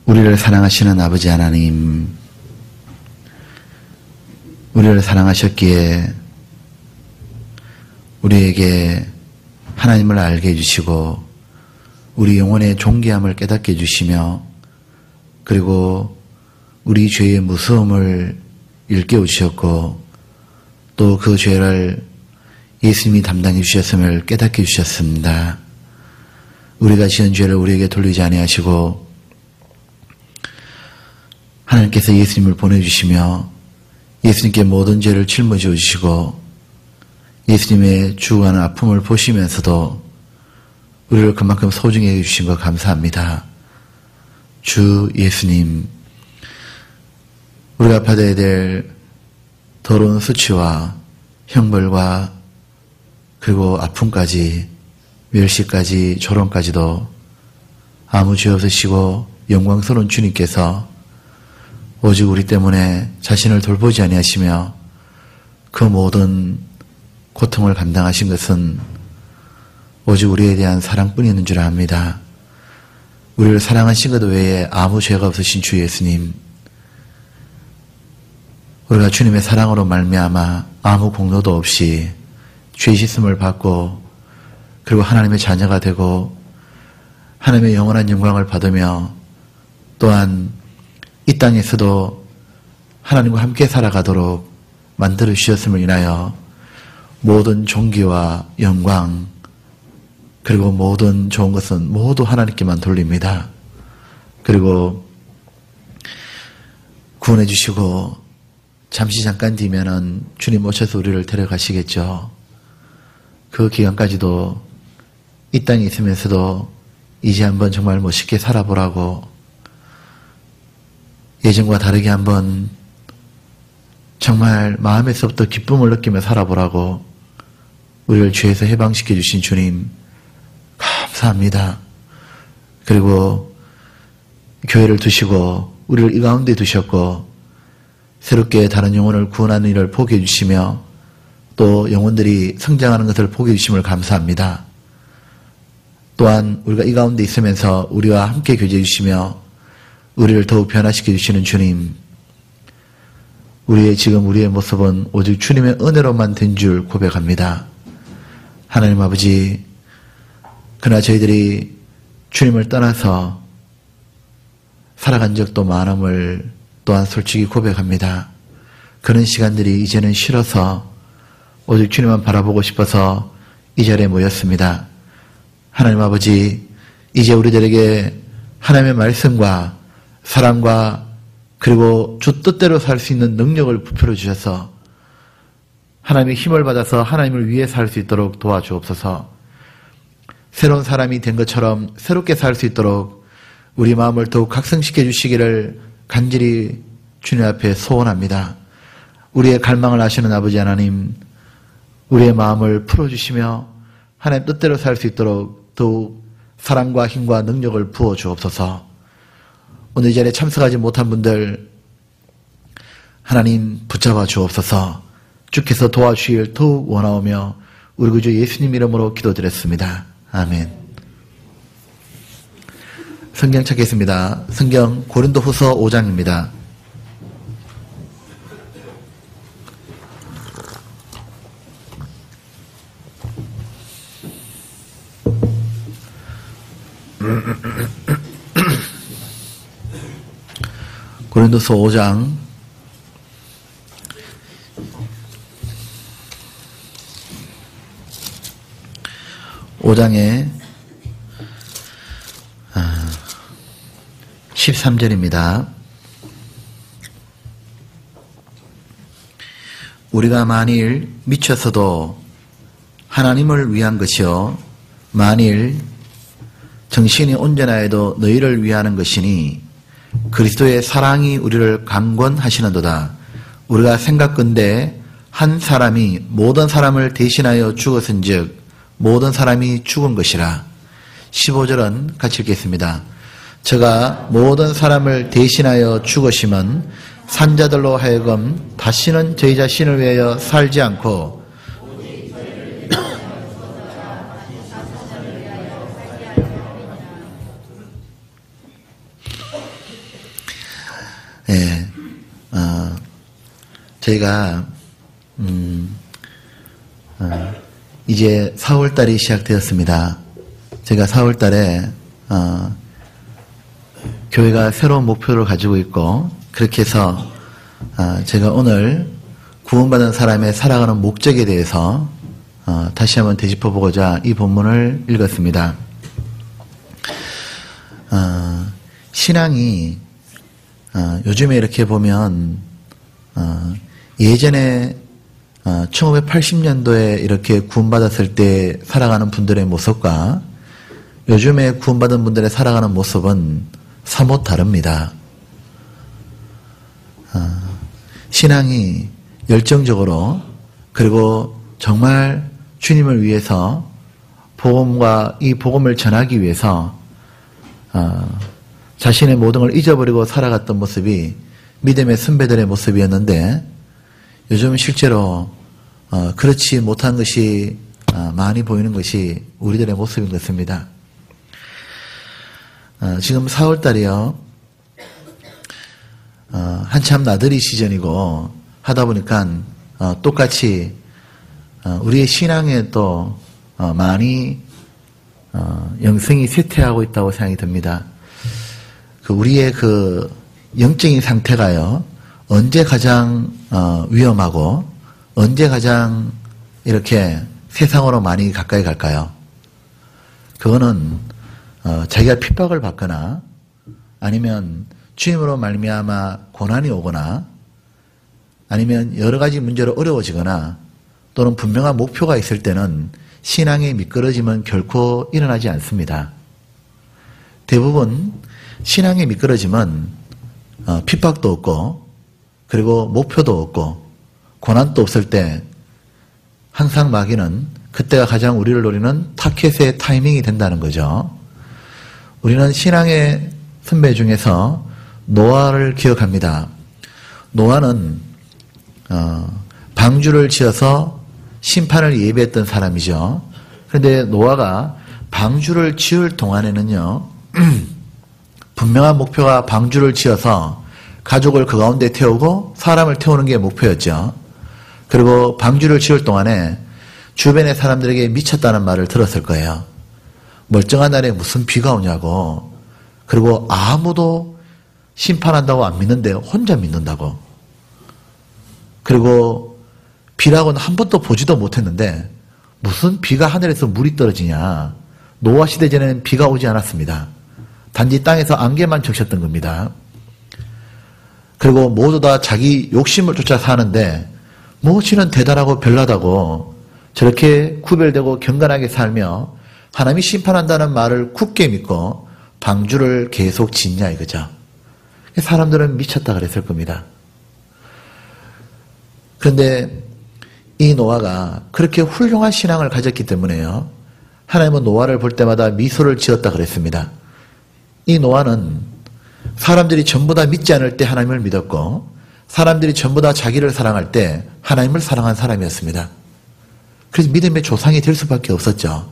우리를 사랑하시는 아버지 하나님, 우리를 사랑하셨기에 우리에게 하나님을 알게 해주시고 우리 영혼의 존귀함을 깨닫게 해주시며 그리고 우리 죄의 무서움을 일깨워 주셨고 또 그 죄를 예수님이 담당해 주셨음을 깨닫게 해주셨습니다. 우리가 지은 죄를 우리에게 돌리지 아니하시고 하나님께서 예수님을 보내주시며 예수님께 모든 죄를 짊어져 주시고 예수님의 죽어가는 아픔을 보시면서도 우리를 그만큼 소중히 해주신 것 감사합니다. 주 예수님, 우리가 받아야 될 더러운 수치와 형벌과 그리고 아픔까지 멸시까지 조롱까지도 아무 죄 없으시고 영광스러운 주님께서 오직 우리 때문에 자신을 돌보지 아니하시며 그 모든 고통을 감당하신 것은 오직 우리에 대한 사랑뿐이 있는 줄 압니다. 우리를 사랑하신 것 외에 아무 죄가 없으신 주 예수님, 우리가 주님의 사랑으로 말미암아 아무 공로도 없이 죄 씻음을 받고 그리고 하나님의 자녀가 되고 하나님의 영원한 영광을 받으며 또한 이 땅에서도 하나님과 함께 살아가도록 만들어 주셨음을 인하여 모든 존귀와 영광 그리고 모든 좋은 것은 모두 하나님께만 돌립니다. 그리고 구원해 주시고 잠시 잠깐 뒤면은 주님 오셔서 우리를 데려가시겠죠. 그 기간까지도 이 땅에 있으면서도 이제 한번 정말 멋있게 살아보라고 예전과 다르게 한번 정말 마음에서부터 기쁨을 느끼며 살아보라고 우리를 죄에서 해방시켜 주신 주님 감사합니다. 그리고 교회를 두시고 우리를 이 가운데 두셨고 새롭게 다른 영혼을 구원하는 일을 보게 해주시며 또 영혼들이 성장하는 것을 보게 해주심을 감사합니다. 또한 우리가 이 가운데 있으면서 우리와 함께 교제해 주시며 우리를 더욱 변화시켜 주시는 주님, 우리의 모습은 오직 주님의 은혜로만 된 줄 고백합니다. 하나님 아버지, 그러나 저희들이 주님을 떠나서 살아간 적도 많음을 또한 솔직히 고백합니다. 그런 시간들이 이제는 싫어서 오직 주님만 바라보고 싶어서 이 자리에 모였습니다. 하나님 아버지, 이제 우리들에게 하나님의 말씀과 사랑과 그리고 주 뜻대로 살 수 있는 능력을 부풀어 주셔서 하나님의 힘을 받아서 하나님을 위해 살 수 있도록 도와주옵소서. 새로운 사람이 된 것처럼 새롭게 살 수 있도록 우리 마음을 더욱 각성시켜 주시기를 간절히 주님 앞에 소원합니다. 우리의 갈망을 아시는 아버지 하나님, 우리의 마음을 풀어주시며 하나님 뜻대로 살 수 있도록 더욱 사랑과 힘과 능력을 부어 주옵소서. 오늘 이 자리에 참석하지 못한 분들 하나님 붙잡아 주옵소서. 주께서 도와주시길 더욱 원하오며 우리 구주 예수님 이름으로 기도드렸습니다. 아멘. 성경 찾겠습니다. 성경 고린도후서 5장입니다. 고린도서 5장 5장에 13절입니다. 우리가 만일 미쳐서도 하나님을 위한 것이요 만일 정신이 온전하여도 너희를 위하는 것이니 그리스도의 사랑이 우리를 강권하시는도다. 우리가 생각건대 한 사람이 모든 사람을 대신하여 죽었은즉 모든 사람이 죽은 것이라. 15절은 같이 읽겠습니다. 저가 모든 사람을 대신하여 죽으시면 산자들로 하여금 다시는 저희 자신을 위하여 살지 않고 저희가 이제 4월달이 시작되었습니다. 제가 4월달에 교회가 새로운 목표를 가지고 있고, 그렇게 해서 제가 오늘 구원받은 사람의 살아가는 목적에 대해서 다시 한번 되짚어보고자 이 본문을 읽었습니다. 신앙이 요즘에 이렇게 보면 예전에 1980년도에 이렇게 구원받았을 때 살아가는 분들의 모습과 요즘에 구원받은 분들의 살아가는 모습은 사뭇 다릅니다. 신앙이 열정적으로, 그리고 정말 주님을 위해서 복음과 이 복음을 전하기 위해서 자신의 모든 걸 잊어버리고 살아갔던 모습이 믿음의 선배들의 모습이었는데, 요즘 실제로 그렇지 못한 것이 많이 보이는 것이 우리들의 모습인 것 같습니다. 지금 4월달이요, 한참 나들이 시즌이고 하다 보니까 똑같이 우리의 신앙에 또 많이 영성이 쇠퇴하고 있다고 생각이 듭니다. 우리의 그 영적인 상태가요, 언제 가장 위험하고 언제 가장 이렇게 세상으로 많이 가까이 갈까요? 그거는 자기가 핍박을 받거나 아니면 주님으로 말미암아 고난이 오거나 아니면 여러 가지 문제로 어려워지거나 또는 분명한 목표가 있을 때는 신앙의 미끄러짐은 결코 일어나지 않습니다. 대부분 신앙의 미끄러짐은 핍박도 없고, 그리고 목표도 없고, 고난도 없을 때 항상 마귀는 그때가 가장 우리를 노리는 타켓의 타이밍이 된다는 거죠. 우리는 신앙의 선배 중에서 노아를 기억합니다. 노아는 방주를 지어서 심판을 예비했던 사람이죠. 그런데 노아가 방주를 지을 동안에는요, 분명한 목표가 방주를 지어서 가족을 그 가운데 태우고 사람을 태우는 게 목표였죠. 그리고 방주를 지을 동안에 주변의 사람들에게 미쳤다는 말을 들었을 거예요. 멀쩡한 날에 무슨 비가 오냐고. 그리고 아무도 심판한다고 안 믿는데 혼자 믿는다고. 그리고 비라고는 한 번도 보지도 못했는데 무슨 비가 하늘에서 물이 떨어지냐. 노아 시대 전에는 비가 오지 않았습니다. 단지 땅에서 안개만 적셨던 겁니다. 그리고 모두 다 자기 욕심을 쫓아 사는데 무엇이는 대단하고 별나다고 저렇게 구별되고 경건하게 살며 하나님이 심판한다는 말을 굳게 믿고 방주를 계속 짓냐 이거죠. 사람들은 미쳤다 그랬을 겁니다. 그런데 이 노아가 그렇게 훌륭한 신앙을 가졌기 때문에요, 하나님은 노아를 볼 때마다 미소를 지었다 그랬습니다. 이 노아는 사람들이 전부 다 믿지 않을 때 하나님을 믿었고, 사람들이 전부 다 자기를 사랑할 때 하나님을 사랑한 사람이었습니다. 그래서 믿음의 조상이 될 수밖에 없었죠.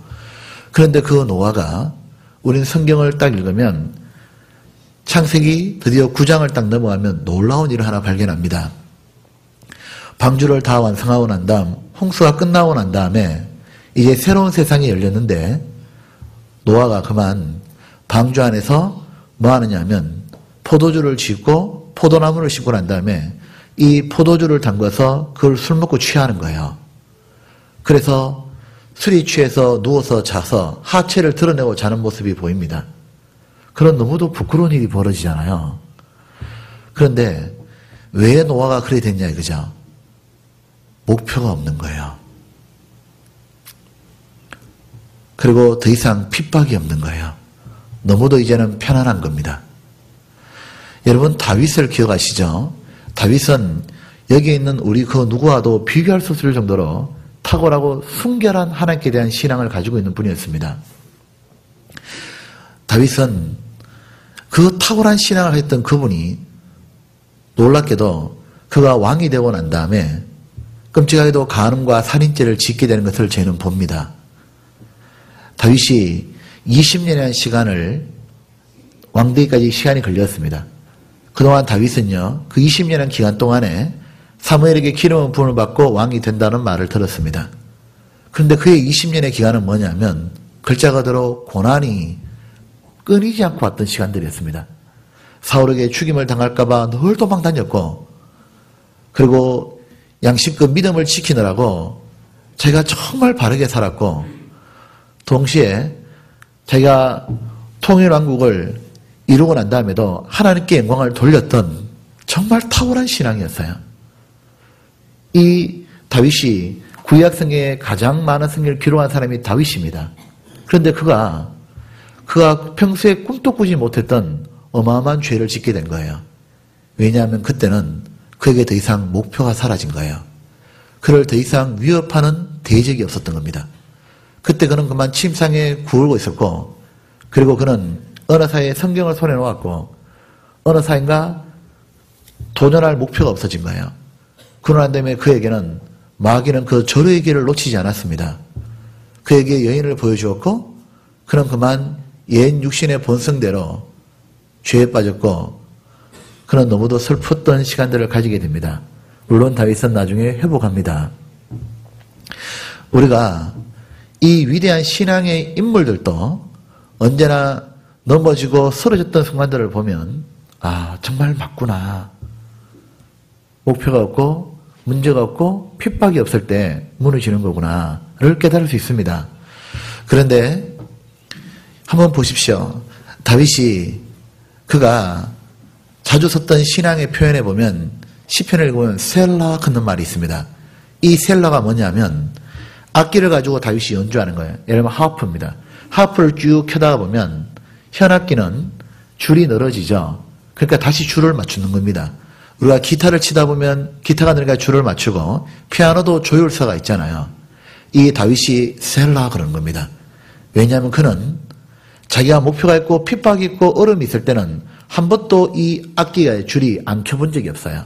그런데 그 노아가, 우리는 성경을 딱 읽으면 창세기 드디어 9장을 딱 넘어가면 놀라운 일을 하나 발견합니다. 방주를 다 완성하고 난 다음, 홍수가 끝나고 난 다음에 이제 새로운 세상이 열렸는데, 노아가 그만 방주 안에서 뭐 하느냐 하면 포도주를 짓고 포도나무를 심고 난 다음에 이 포도주를 담가서 그걸 술 먹고 취하는 거예요. 그래서 술이 취해서 누워서 자서 하체를 드러내고 자는 모습이 보입니다. 그런 너무도 부끄러운 일이 벌어지잖아요. 그런데 왜 노아가 그래 됐냐 이거죠. 목표가 없는 거예요. 그리고 더 이상 핍박이 없는 거예요. 너무도 이제는 편안한 겁니다. 여러분, 다윗을 기억하시죠? 다윗은 여기 있는 우리 그 누구와도 비교할 수 없을 정도로 탁월하고 순결한 하나님께 대한 신앙을 가지고 있는 분이었습니다. 다윗은 그 탁월한 신앙을 했던 그분이 놀랍게도 그가 왕이 되고 난 다음에 끔찍하게도 간음과 살인죄를 짓게 되는 것을 저희는 봅니다. 다윗이 20년의 시간을 왕되기까지 시간이 걸렸습니다. 그동안 다윗은요, 그 20년의 기간 동안에 사무엘에게 기름 부음을 받고 왕이 된다는 말을 들었습니다. 그런데 그의 20년의 기간은 뭐냐면 글자 그대로 고난이 끊이지 않고 왔던 시간들이었습니다. 사울에게 죽임을 당할까 봐 늘 도망 다녔고, 그리고 양심껏 믿음을 지키느라고 자기가 정말 바르게 살았고, 동시에 자기가 통일왕국을 이루고 난 다음에도 하나님께 영광을 돌렸던 정말 탁월한 신앙이었어요. 이 다윗이 구약 성경에 가장 많은 성경을 기록한 사람이 다윗입니다. 그런데 그가 평소에 꿈도 꾸지 못했던 어마어마한 죄를 짓게 된 거예요. 왜냐하면 그때는 그에게 더 이상 목표가 사라진 거예요. 그를 더 이상 위협하는 대적이 없었던 겁니다. 그때 그는 그만 침상에 구울고 있었고, 그리고 그는 어느 사이에 성경을 손에 놓았고, 어느 사이인가 도전할 목표가 없어진 거예요. 그러나 때문에 그에게는 마귀는 그 절호의 길을 놓치지 않았습니다. 그에게 여인을 보여주었고, 그는 그만 옛 육신의 본성대로 죄에 빠졌고, 그는 너무도 슬펐던 시간들을 가지게 됩니다. 물론 다윗은 나중에 회복합니다. 우리가 이 위대한 신앙의 인물들도 언제나 넘어지고 쓰러졌던 순간들을 보면, 아, 정말 맞구나. 목표가 없고 문제가 없고 핍박이 없을 때 무너지는 거구나를 깨달을 수 있습니다. 그런데 한번 보십시오. 다윗이 그가 자주 썼던 신앙의 표현에 보면 시편을 읽으면 셀라 걷는 말이 있습니다. 이 셀라가 뭐냐면 악기를 가지고 다윗이 연주하는 거예요. 예를 들면 하프입니다. 하프를 쭉 켜다가 보면 현악기는 줄이 늘어지죠. 그러니까 다시 줄을 맞추는 겁니다. 우리가 기타를 치다 보면 기타가 늘으니까 줄을 맞추고 피아노도 조율서가 있잖아요. 이 다윗이 셀라 그런 겁니다. 왜냐하면 그는 자기가 목표가 있고 핍박이 있고 어려움이 있을 때는 한 번도 이 악기의 줄이 안 켜본 적이 없어요.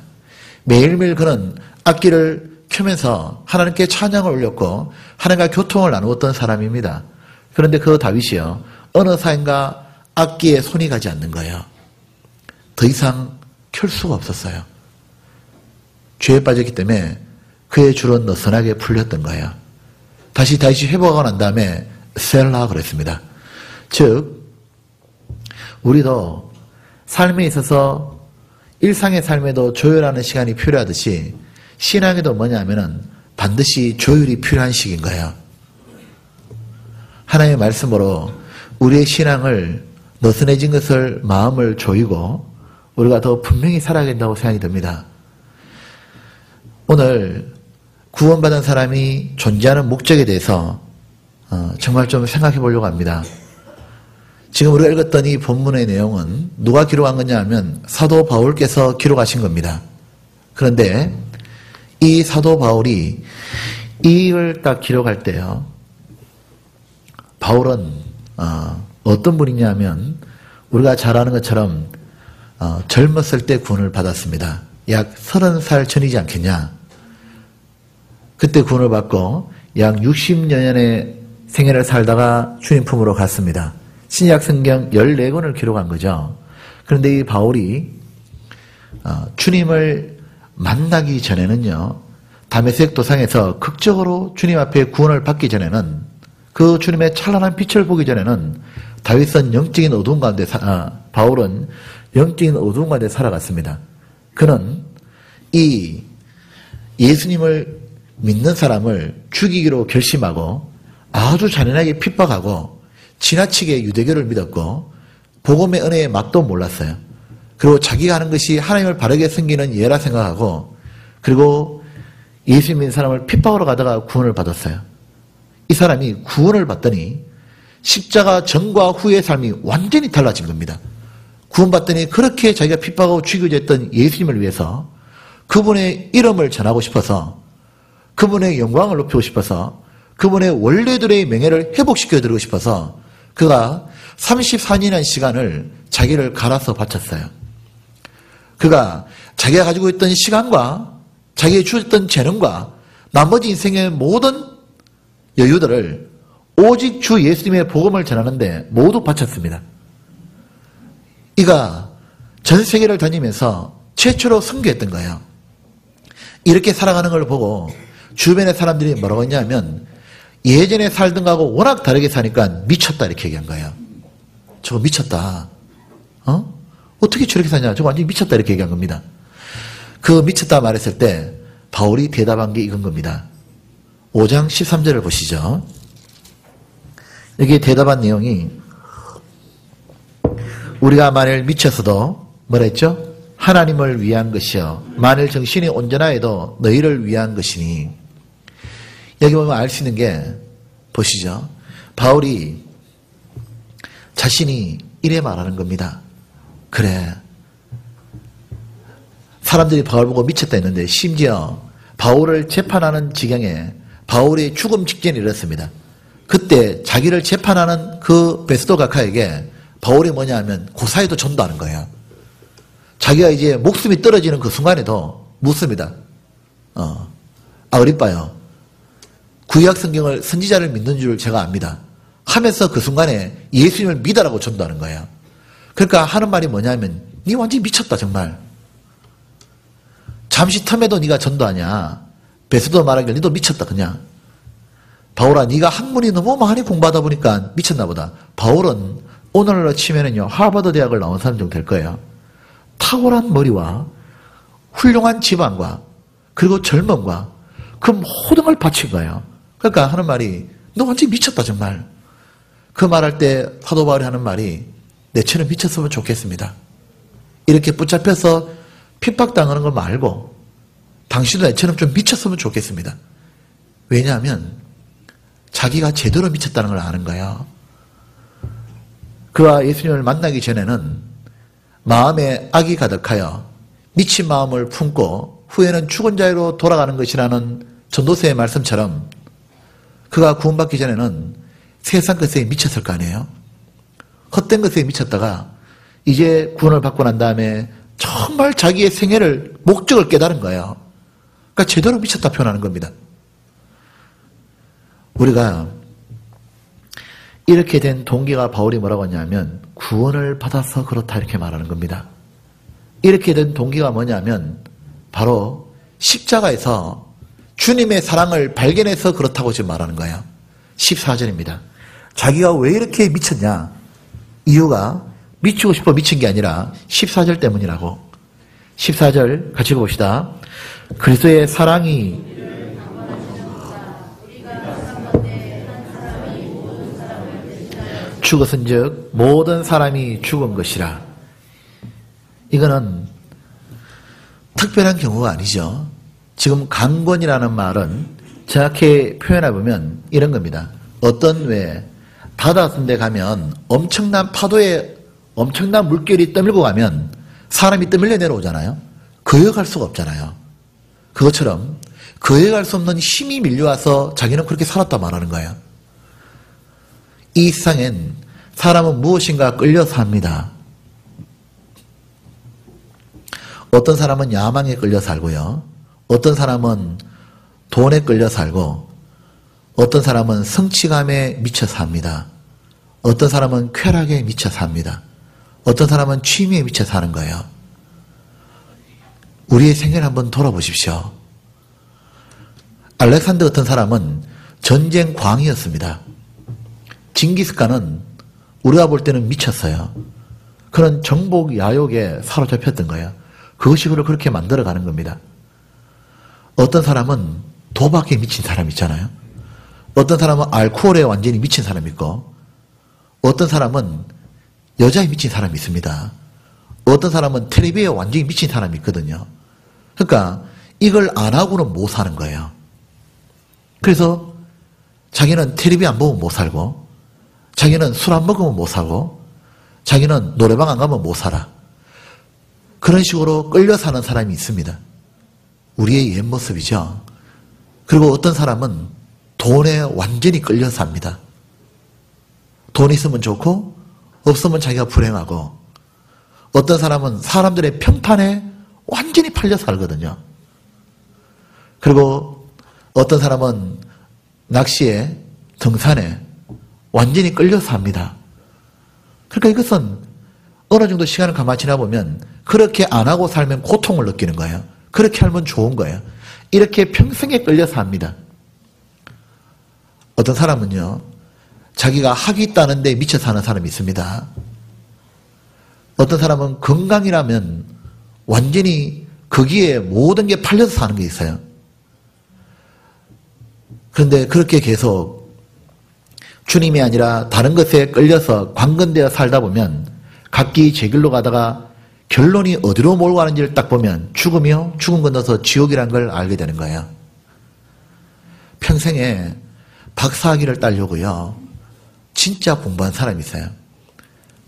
매일매일 그는 악기를 켜면서 하나님께 찬양을 올렸고 하나님과 교통을 나누었던 사람입니다. 그런데 그 다윗이요, 어느 사인가 악기에 손이 가지 않는 거예요. 더 이상 켤 수가 없었어요. 죄에 빠졌기 때문에 그의 줄은 느슨하게 풀렸던 거예요. 다시 다윗이 회복하고 난 다음에 셀라 그랬습니다. 즉 우리도 삶에 있어서 일상의 삶에도 조율하는 시간이 필요하듯이 신앙에도 뭐냐면은 반드시 조율이 필요한 시기인 거예요. 하나님의 말씀으로 우리의 신앙을 느슨해진 것을 마음을 조이고 우리가 더 분명히 살아야 된다고 생각이 듭니다. 오늘 구원받은 사람이 존재하는 목적에 대해서 정말 좀 생각해 보려고 합니다. 지금 우리가 읽었던 이 본문의 내용은 누가 기록한 거냐 하면 사도 바울께서 기록하신 겁니다. 그런데 이 사도 바울이 이걸 딱 기록할 때요, 바울은 어떤 분이냐 하면 우리가 잘 아는 것처럼 젊었을 때 구원을 받았습니다. 약 30살 전이지 않겠냐. 그때 구원을 받고 약 60년의 생애를 살다가 주님 품으로 갔습니다. 신약 성경 14권을 기록한 거죠. 그런데 이 바울이 주님을 만나기 전에는요, 다메섹 도상에서 극적으로 주님 앞에 구원을 받기 전에는, 그 주님의 찬란한 빛을 보기 전에는 다윗은 영적인 어두운 가운데 바울은 영적인 어두운 가운데 살아갔습니다. 그는 이 예수님을 믿는 사람을 죽이기로 결심하고 아주 잔인하게 핍박하고 지나치게 유대교를 믿었고 복음의 은혜의 맛도 몰랐어요. 그리고 자기가 하는 것이 하나님을 바르게 섬기는 예라 생각하고, 그리고 예수 믿는 사람을 핍박하러 가다가 구원을 받았어요. 이 사람이 구원을 받더니 십자가 전과 후의 삶이 완전히 달라진 겁니다. 구원받더니 그렇게 자기가 핍박하고 죽이고자 했던 예수님을 위해서 그분의 이름을 전하고 싶어서, 그분의 영광을 높이고 싶어서, 그분의 원래들의 명예를 회복시켜드리고 싶어서 그가 34년의 시간을 자기를 갈아서 바쳤어요. 그가 자기가 가지고 있던 시간과 자기의 주었던 재능과 나머지 인생의 모든 여유들을 오직 주 예수님의 복음을 전하는데 모두 바쳤습니다. 이가 전 세계를 다니면서 최초로 선교했던 거예요. 이렇게 살아가는 걸 보고 주변의 사람들이 뭐라고 했냐면 예전에 살던 거하고 워낙 다르게 사니까 미쳤다 이렇게 얘기한 거예요. 저거 미쳤다. 어떻게 저렇게 사냐. 저거 완전히 미쳤다 이렇게 얘기한 겁니다. 그 미쳤다 말했을 때 바울이 대답한 게 이건 겁니다. 5장 13절을 보시죠. 여기 대답한 내용이 우리가 만일 미쳤어도 뭐라 했죠? 하나님을 위한 것이요 만일 정신이 온전하여도 너희를 위한 것이니. 여기 보면 알 수 있는 게 보시죠. 바울이 자신이 이래 말하는 겁니다. 그래, 사람들이 바울 보고 미쳤다 했는데 심지어 바울을 재판하는 지경에 바울이 죽음 직전에 이렇습니다. 그때 자기를 재판하는 그 베스도 각하에게 바울이 뭐냐 하면 고사에도 전도하는 거예요. 자기가 이제 목숨이 떨어지는 그 순간에도 묻습니다. 아그리빠요. 구약 성경을 선지자를 믿는 줄 제가 압니다. 하면서 그 순간에 예수님을 믿으라고 전도하는 거예요. 그러니까 하는 말이 뭐냐면 니 완전히 미쳤다 정말. 잠시 텀에도 네가 전도하냐. 베스도 말하길 니도 미쳤다 그냥. 바울아 네가 학문이 너무 많이 공부하다 보니까 미쳤나 보다. 바울은 오늘날로 치면은요 하버드 대학을 나온 사람 정도 될 거예요. 탁월한 머리와 훌륭한 집안과 그리고 젊음과 그 모든 걸 바친 거예요. 그러니까 하는 말이 너 완전히 미쳤다 정말. 그 말할 때 사도 바울이 하는 말이 내처럼 미쳤으면 좋겠습니다. 이렇게 붙잡혀서 핍박당하는 걸 말고 당신도 내처럼 좀 미쳤으면 좋겠습니다. 왜냐하면 자기가 제대로 미쳤다는 걸 아는 거예요. 그와 예수님을 만나기 전에는 마음에 악이 가득하여 미친 마음을 품고 후에는 죽은 자로 돌아가는 것이라는 전도서의 말씀처럼 그가 구원받기 전에는 세상 것에 미쳤을 거 아니에요. 헛된 것에 미쳤다가 이제 구원을 받고 난 다음에 정말 자기의 생애를 목적을 깨달은 거예요. 그러니까 제대로 미쳤다 표현하는 겁니다. 우리가 이렇게 된 동기가 바울이 뭐라고 하냐면 구원을 받아서 그렇다 이렇게 말하는 겁니다. 이렇게 된 동기가 뭐냐면 바로 십자가에서 주님의 사랑을 발견해서 그렇다고 지금 말하는 거예요. 14절입니다. 자기가 왜 이렇게 미쳤냐. 이유가 미치고 싶어 미친 게 아니라 14절 때문이라고. 14절 같이 읽어봅시다. 그리스도의 사랑이 죽었은즉 모든 사람이 죽은 것이라. 이거는 특별한 경우가 아니죠. 지금 강권이라는 말은 정확히 표현해보면 이런 겁니다. 어떤 왜 바다 같은 데 가면 엄청난 파도에 엄청난 물결이 떠밀고 가면 사람이 떠밀려 내려오잖아요. 거역할 수가 없잖아요. 그것처럼 거역할 수 없는 힘이 밀려와서 자기는 그렇게 살았다 말하는 거예요. 이 세상엔 사람은 무엇인가 끌려서 삽니다. 어떤 사람은 야망에 끌려 살고요. 어떤 사람은 돈에 끌려 살고 어떤 사람은 성취감에 미쳐 삽니다. 어떤 사람은 쾌락에 미쳐 삽니다. 어떤 사람은 취미에 미쳐 사는 거예요. 우리의 생애를 한번 돌아보십시오. 알렉산더 같은 사람은 전쟁 광이었습니다. 징기스칸은 우리가 볼 때는 미쳤어요. 그런 정복 야욕에 사로잡혔던 거예요. 그것이 그를 그렇게 만들어가는 겁니다. 어떤 사람은 도박에 미친 사람 있잖아요. 어떤 사람은 알코올에 완전히 미친 사람이 있고 어떤 사람은 여자에 미친 사람이 있습니다. 어떤 사람은 텔레비에 완전히 미친 사람이 있거든요. 그러니까 이걸 안 하고는 못 사는 거예요. 그래서 자기는 텔레비 안 보면 못 살고 자기는 술 안 먹으면 못 살고 자기는 노래방 안 가면 못 살아. 그런 식으로 끌려 사는 사람이 있습니다. 우리의 옛 모습이죠. 그리고 어떤 사람은 돈에 완전히 끌려 삽니다. 돈 있으면 좋고 없으면 자기가 불행하고 어떤 사람은 사람들의 평판에 완전히 팔려 살거든요. 그리고 어떤 사람은 낚시에 등산에 완전히 끌려 삽니다. 그러니까 이것은 어느 정도 시간을 가만히 지나보면 그렇게 안 하고 살면 고통을 느끼는 거예요. 그렇게 하면 좋은 거예요. 이렇게 평생에 끌려서 합니다. 어떤 사람은요, 자기가 학이 있다는데 미쳐 사는 사람이 있습니다. 어떤 사람은 건강이라면 완전히 거기에 모든 게 팔려서 사는 게 있어요. 그런데 그렇게 계속 주님이 아니라 다른 것에 끌려서 관건되어 살다 보면 각기 제 길로 가다가 결론이 어디로 몰고 가는지를 딱 보면 죽음이요, 죽음 건너서 지옥이란 걸 알게 되는 거예요. 평생에 박사학위를 따려고요, 진짜 공부한 사람이 있어요.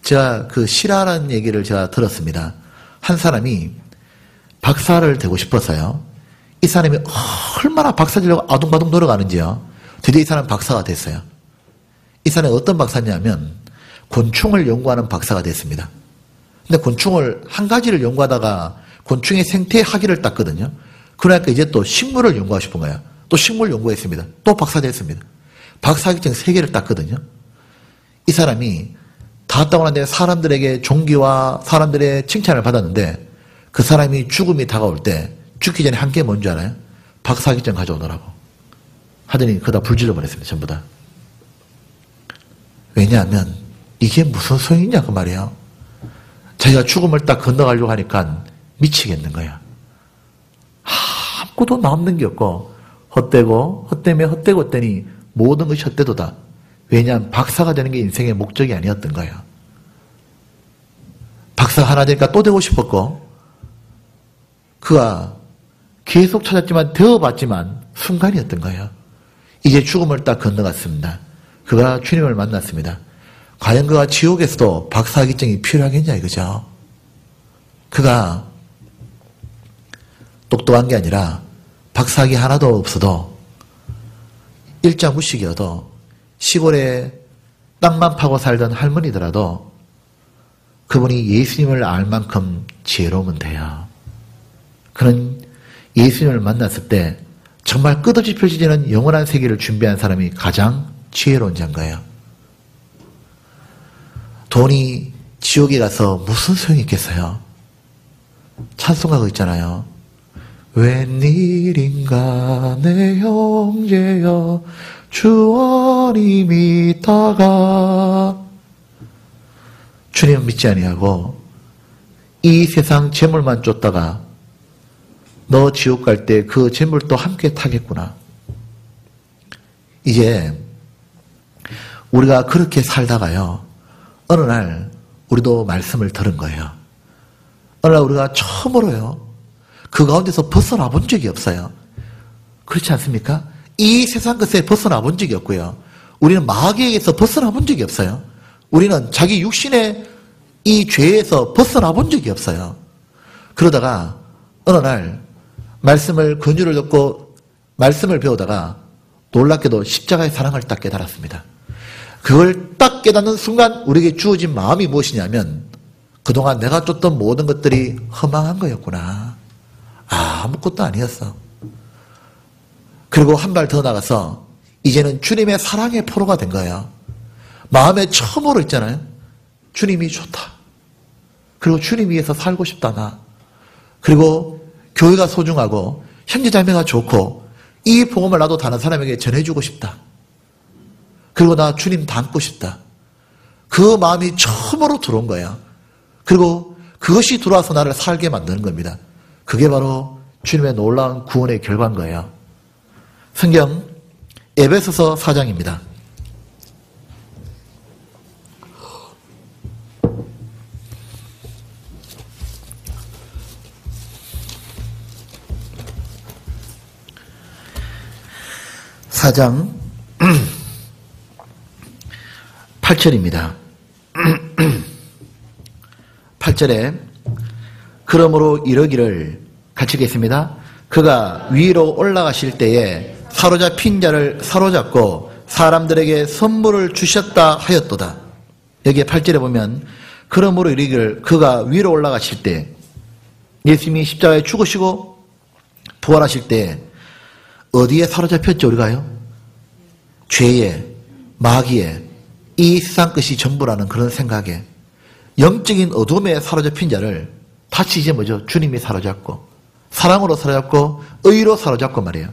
제가 그 실화라는 얘기를 제가 들었습니다. 한 사람이 박사를 되고 싶어서요, 이 사람이 얼마나 박사 되려고 아둥바둥 노력하는지요, 드디어 이 사람 박사가 됐어요. 이 사람이 어떤 박사냐면 곤충을 연구하는 박사가 됐습니다. 근데 곤충을 한 가지를 연구하다가 곤충의 생태 학위를 땄거든요. 그러니까 이제 또 식물을 연구하고 싶은 거예요. 또 식물 연구했습니다. 또 박사 됐습니다. 박사학위증 3개를 땄거든요. 이 사람이 다 따고 난 뒤에 사람들에게 존귀와 사람들의 칭찬을 받았는데 그 사람이 죽음이 다가올 때 죽기 전에 한 게 뭔지 알아요? 박사학위증 가져오더라고. 하더니 그다 불질러 버렸습니다. 전부 다. 왜냐하면 이게 무슨 소용이냐 그 말이에요. 자기가 죽음을 딱 건너가려고 하니까 미치겠는 거야. 아무것도 남는 게 없고 헛되고 헛되며 헛되고 헛되니 모든 것이 헛되도다. 왜냐하면 박사가 되는 게 인생의 목적이 아니었던 거예요. 박사가 하나 되니까 또 되고 싶었고 그가 계속 찾았지만 되어봤지만 순간이었던 거예요. 이제 죽음을 딱 건너갔습니다. 그가 주님을 만났습니다. 과연 그가 지옥에서도 박사학위증이 필요하겠냐 이거죠. 그가 똑똑한 게 아니라 박사학위 하나도 없어도 일자무식이어도 시골에 땅만 파고 살던 할머니더라도 그분이 예수님을 알 만큼 지혜로우면 돼요. 그는 예수님을 만났을 때 정말 끝없이 펼쳐지는 영원한 세계를 준비한 사람이 가장 지혜로운 자인 거예요. 돈이 지옥에 가서 무슨 소용이 있겠어요? 찬송가가 있잖아요. 웬일인가 내 형제여 주원이 믿다가 주님은 믿지 아니하고 이 세상 재물만 쫓다가 너 지옥 갈 때 그 재물도 함께 타겠구나. 이제 우리가 그렇게 살다가요, 어느 날 우리도 말씀을 들은 거예요. 어느 날 우리가 처음으로요, 그 가운데서 벗어나 본 적이 없어요. 그렇지 않습니까? 이 세상 것에 벗어나 본 적이 없고요. 우리는 마귀에게서 벗어나 본 적이 없어요. 우리는 자기 육신의 이 죄에서 벗어나 본 적이 없어요. 그러다가 어느 날 말씀을 권유를 듣고 말씀을 배우다가 놀랍게도 십자가의 사랑을 딱 깨달았습니다. 그걸 딱 깨닫는 순간 우리에게 주어진 마음이 무엇이냐면 그동안 내가 쫓던 모든 것들이 허망한 거였구나. 아무것도 아니었어. 그리고 한 발 더 나가서 이제는 주님의 사랑의 포로가 된 거예요. 마음에 처음으로 있잖아요. 주님이 좋다. 그리고 주님 위해서 살고 싶다 나. 그리고 교회가 소중하고 형제자매가 좋고 이 복음을 나도 다른 사람에게 전해주고 싶다. 그리고 나 주님 닮고 싶다. 그 마음이 처음으로 들어온 거예요. 그리고 그것이 들어와서 나를 살게 만드는 겁니다. 그게 바로 주님의 놀라운 구원의 결과인 거예요. 성경 에베소서 4장입니다. (4장) 8절입니다. 8절에 그러므로 이러기를 같이 읽겠습니다. 그가 위로 올라가실 때에 사로잡힌 자를 사로잡고 사람들에게 선물을 주셨다 하였도다. 여기에 8절에 보면 그러므로 이르기를 그가 위로 올라가실 때 예수님이 십자가에 죽으시고 부활하실 때 어디에 사로잡혔죠 우리가요? 죄에 마귀에 이 세상 것이 전부라는 그런 생각에 영적인 어둠에 사로잡힌 자를 다시 이제 뭐죠? 주님이 사로잡고 사랑으로 사로잡고 의로 사로잡고 말이에요.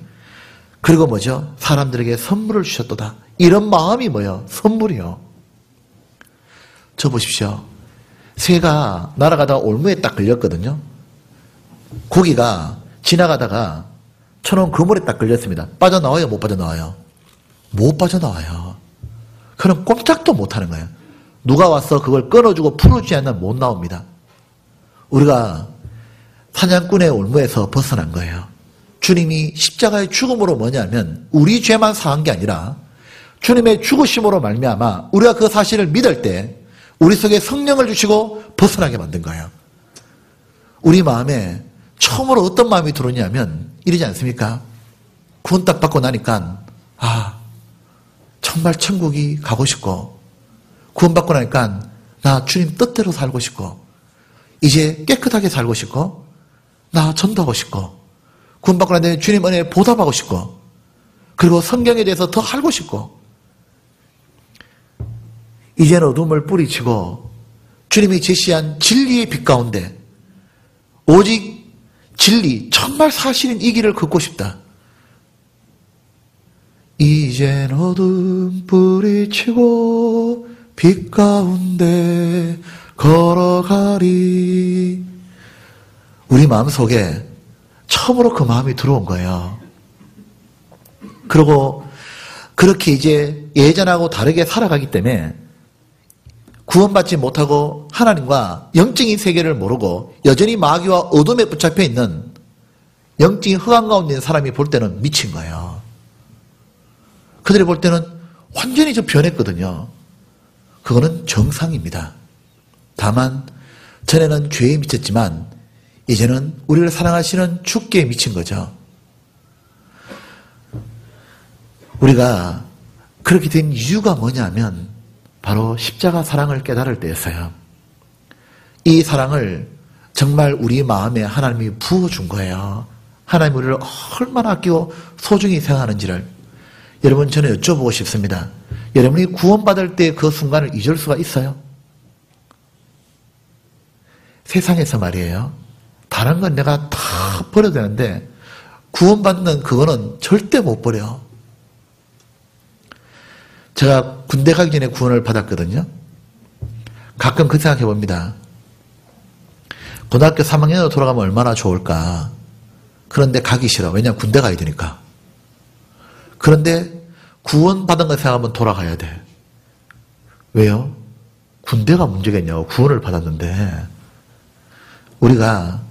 그리고 뭐죠? 사람들에게 선물을 주셨도다. 이런 마음이 뭐예요? 선물이요. 저 보십시오. 새가 날아가다가 올무에 딱 걸렸거든요. 고기가 지나가다가 쳐놓은 그물에 딱 걸렸습니다. 빠져나와요? 못 빠져나와요? 못 빠져나와요. 그럼 꼼짝도 못하는 거예요. 누가 와서 그걸 끊어주고 풀어주지 않으면 못 나옵니다. 우리가 사냥꾼의 올무에서 벗어난 거예요. 주님이 십자가의 죽음으로 뭐냐면 우리 죄만 사한 게 아니라 주님의 죽으심으로 말미암아 우리가 그 사실을 믿을 때 우리 속에 성령을 주시고 벗어나게 만든 거예요. 우리 마음에 처음으로 어떤 마음이 들어오냐면 이러지 않습니까? 구원 딱 받고 나니까 정말 천국이 가고 싶고 구원 받고 나니까 나 주님 뜻대로 살고 싶고 이제 깨끗하게 살고 싶고 나 전도하고 싶고 구원 받고 난 다음에 주님 은혜에 보답하고 싶고 그리고 성경에 대해서 더 알고 싶고 이제는 어둠을 뿌리치고 주님이 제시한 진리의 빛 가운데 오직 진리, 정말 사실인 이 길을 걷고 싶다. 이젠 어둠 뿌리치고 빛 가운데 걸어가리. 우리 마음속에 처음으로 그 마음이 들어온 거예요. 그리고 그렇게 이제 예전하고 다르게 살아가기 때문에 구원받지 못하고 하나님과 영적인 세계를 모르고 여전히 마귀와 어둠에 붙잡혀 있는 영적인 흑암 가운데 있는 사람이 볼 때는 미친 거예요. 그들이 볼 때는 완전히 좀 변했거든요. 그거는 정상입니다. 다만 전에는 죄에 미쳤지만 이제는 우리를 사랑하시는 주께 미친 거죠. 우리가 그렇게 된 이유가 뭐냐면 바로 십자가 사랑을 깨달을 때였어요. 이 사랑을 정말 우리 마음에 하나님이 부어준 거예요. 하나님 우리를 얼마나 아끼고 소중히 생각하는지를. 여러분 저는 여쭤보고 싶습니다. 여러분이 구원받을 때 그 순간을 잊을 수가 있어요? 세상에서 말이에요. 다른 건 내가 다 버려야 되는데 구원받는 그거는 절대 못 버려. 제가 군대 가기 전에 구원을 받았거든요. 가끔 그 생각해 봅니다. 고등학교 3학년으로 돌아가면 얼마나 좋을까. 그런데 가기 싫어. 왜냐하면 군대 가야 되니까. 그런데 구원받은 거 생각하면 돌아가야 돼. 왜요? 군대가 문제겠냐고. 구원을 받았는데. 우리가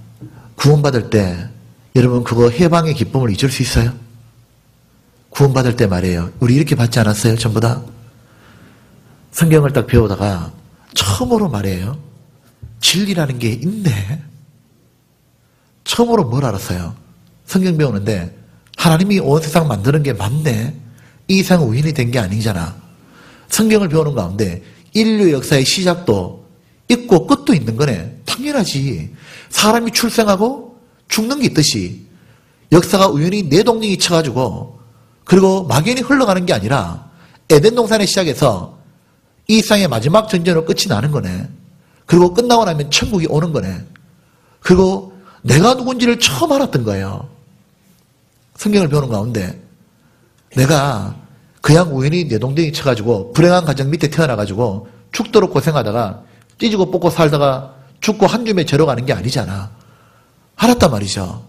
구원받을 때 여러분 그거 해방의 기쁨을 잊을 수 있어요? 구원받을 때 말이에요. 우리 이렇게 받지 않았어요? 전부 다? 성경을 딱 배우다가 처음으로 말이에요. 진리라는 게 있네. 처음으로 뭘 알았어요? 성경 배우는데 하나님이 온 세상 만드는 게 맞네. 이 세상 우연이 된 게 아니잖아. 성경을 배우는 가운데 인류 역사의 시작도 있고 끝도 있는 거네. 당연하지. 사람이 출생하고 죽는 게 있듯이 역사가 우연히 내동댕이 쳐가지고 그리고 막연히 흘러가는 게 아니라 에덴 동산에 시작해서 이 세상의 마지막 전쟁으로 끝이 나는 거네. 그리고 끝나고 나면 천국이 오는 거네. 그리고 내가 누군지를 처음 알았던 거예요. 성경을 배우는 가운데 내가 그냥 우연히 내동댕이 쳐가지고 불행한 가정 밑에 태어나가지고 죽도록 고생하다가 찢고 뽑고 살다가 죽고 한 줌에 절어가는 게 아니잖아. 알았단 말이죠.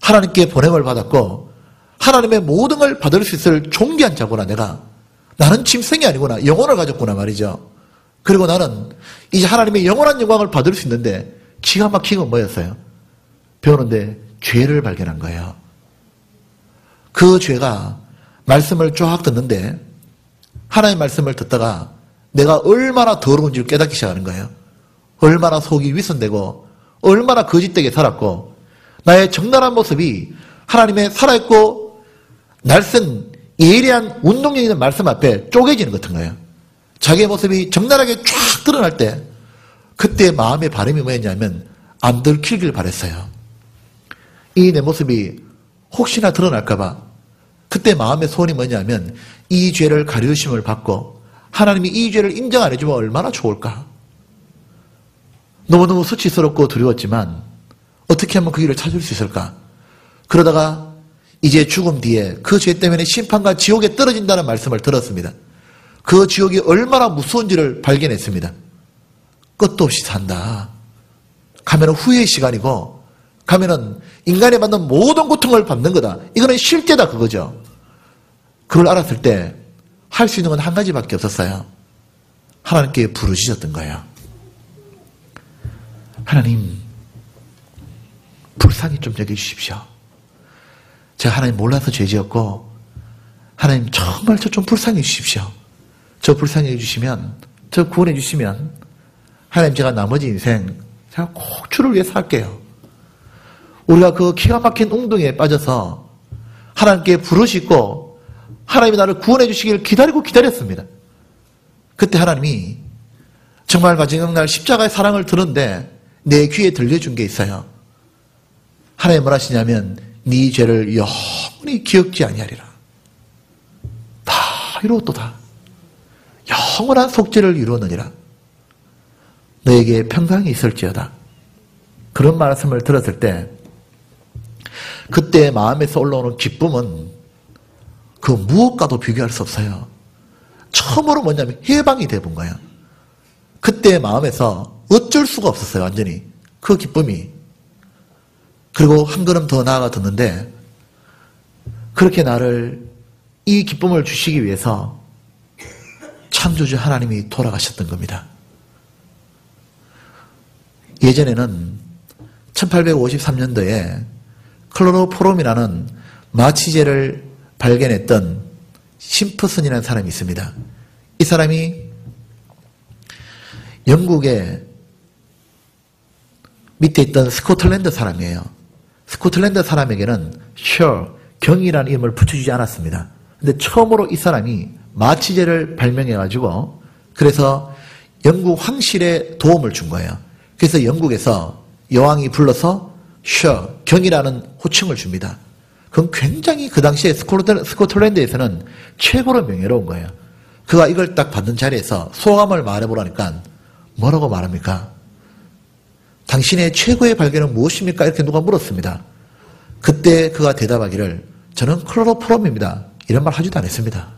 하나님께 보냄을 받았고 하나님의 모든 걸 받을 수 있을 존귀한 자구나 내가. 나는 짐승이 아니구나. 영혼을 가졌구나 말이죠. 그리고 나는 이제 하나님의 영원한 영광을 받을 수 있는데 기가 막힌 건 뭐였어요? 배우는데 죄를 발견한 거예요. 그 죄가 말씀을 쫙 듣는데 하나님의 말씀을 듣다가 내가 얼마나 더러운지를 깨닫기 시작하는 거예요. 얼마나 속이 위선되고 얼마나 거짓되게 살았고 나의 정나란 모습이 하나님의 살아있고 날쌘 예리한 운동력 있는 말씀 앞에 쪼개지는 것 같은 거예요. 자기의 모습이 정나라하게 쫙 드러날 때 그때 마음의 바람이 뭐였냐면 안 들키길 바랬어요. 이 내 모습이 혹시나 드러날까 봐 그때 마음의 소원이 뭐냐면 이 죄를 가려우심을 받고 하나님이 이 죄를 인정 안 해주면 얼마나 좋을까. 너무너무 수치스럽고 두려웠지만 어떻게 하면 그 길을 찾을 수 있을까? 그러다가 이제 죽음 뒤에 그 죄 때문에 심판과 지옥에 떨어진다는 말씀을 들었습니다. 그 지옥이 얼마나 무서운지를 발견했습니다. 끝도 없이 산다. 가면은 후회의 시간이고, 가면은 인간이 받는 모든 고통을 받는 거다. 이거는 실제다 그거죠. 그걸 알았을 때 할 수 있는 건 한 가지밖에 없었어요. 하나님께 부르짖었던 거예요. 하나님, 불쌍히 좀 여겨주십시오. 제가 하나님 몰라서 죄 지었고, 하나님 정말 저 좀 불쌍히 해주십시오. 저 불쌍히 해주시면, 저 구원해 주시면, 하나님 제가 나머지 인생 제가 꼭 주를 위해 살게요. 우리가 그 기가 막힌 웅덩이에 빠져서 하나님께 부르짖고 하나님이 나를 구원해 주시길 기다리고 기다렸습니다. 그때 하나님이 정말 마지막 날 십자가의 사랑을 들었는데 내 귀에 들려준 게 있어요. 하나님 뭐라 하시냐면 네 죄를 영원히 기억지 아니하리라. 다 이루었도다. 영원한 속죄를 이루었느니라. 너에게 평강이 있을지어다. 그런 말씀을 들었을 때 그때 마음에서 올라오는 기쁨은 그 무엇과도 비교할 수 없어요. 처음으로 뭐냐면 해방이 돼본 거예요. 그때 마음에서 어쩔 수가 없었어요. 완전히 그 기쁨이. 그리고 한 걸음 더 나아가 듣는데 그렇게 나를 이 기쁨을 주시기 위해서 창조주 하나님이 돌아가셨던 겁니다. 예전에는 1853년도에 클로로포름이라는 마취제를 발견했던 심프슨이라는 사람이 있습니다. 이 사람이 영국의 밑에 있던 스코틀랜드 사람이에요. 스코틀랜드 사람에게는 경이라는 이름을 붙여주지 않았습니다. 근데 처음으로 이 사람이 마취제를 발명해가지고 그래서 영국 황실에 도움을 준 거예요. 그래서 영국에서 여왕이 불러서 경이라는 호칭을 줍니다. 그건 굉장히 그 당시에 스코틀랜드에서는 최고로 명예로운 거예요. 그가 이걸 딱 받는 자리에서 소감을 말해보라니까 뭐라고 말합니까? 당신의 최고의 발견은 무엇입니까? 이렇게 누가 물었습니다. 그때 그가 대답하기를 저는 클로로포름입니다. 이런 말 하지도 않았습니다.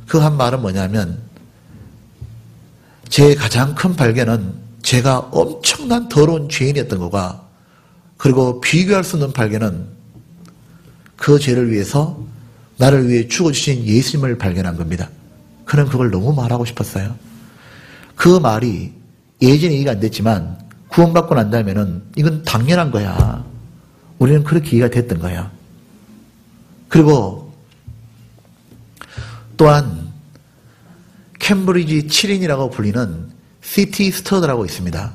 그 한 말은 뭐냐면 제 가장 큰 발견은 제가 엄청난 더러운 죄인이었던 거가 그리고 비교할 수 없는 발견은 그 죄를 위해서 나를 위해 죽어주신 예수님을 발견한 겁니다. 그는 그걸 너무 말하고 싶었어요. 그 말이 예전에 이해가 안 됐지만 구원받고 난 다음에는 이건 당연한 거야. 우리는 그렇게 이해가 됐던 거야. 그리고 또한 캠브리지 7인이라고 불리는 시티 스터드라고 있습니다.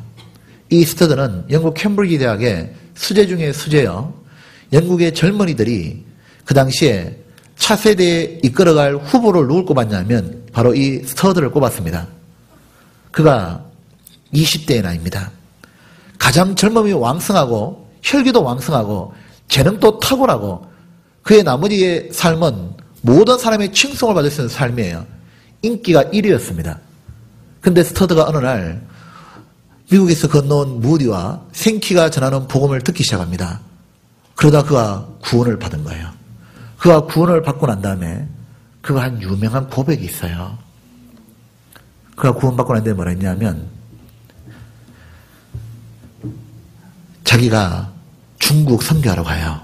이 스터드는 영국 캠브리지 대학의 수재 중에 수재요. 영국의 젊은이들이 그 당시에 차세대에 이끌어갈 후보를 누굴 꼽았냐면 바로 이 스터드를 꼽았습니다. 그가 20대의 나이입니다. 가장 젊음이 왕성하고 혈기도 왕성하고 재능도 탁월하고 그의 나머지의 삶은 모든 사람의 칭송을 받을 수 있는 삶이에요. 인기가 1위였습니다. 근데 스터드가 어느 날 미국에서 건너온 무디와 생키가 전하는 복음을 듣기 시작합니다. 그러다 그가 구원을 받은 거예요. 그가 구원을 받고 난 다음에 그가 한 유명한 고백이 있어요. 그가 구원받고 난 다음에 뭐라 했냐면 자기가 중국 선교하러 가요.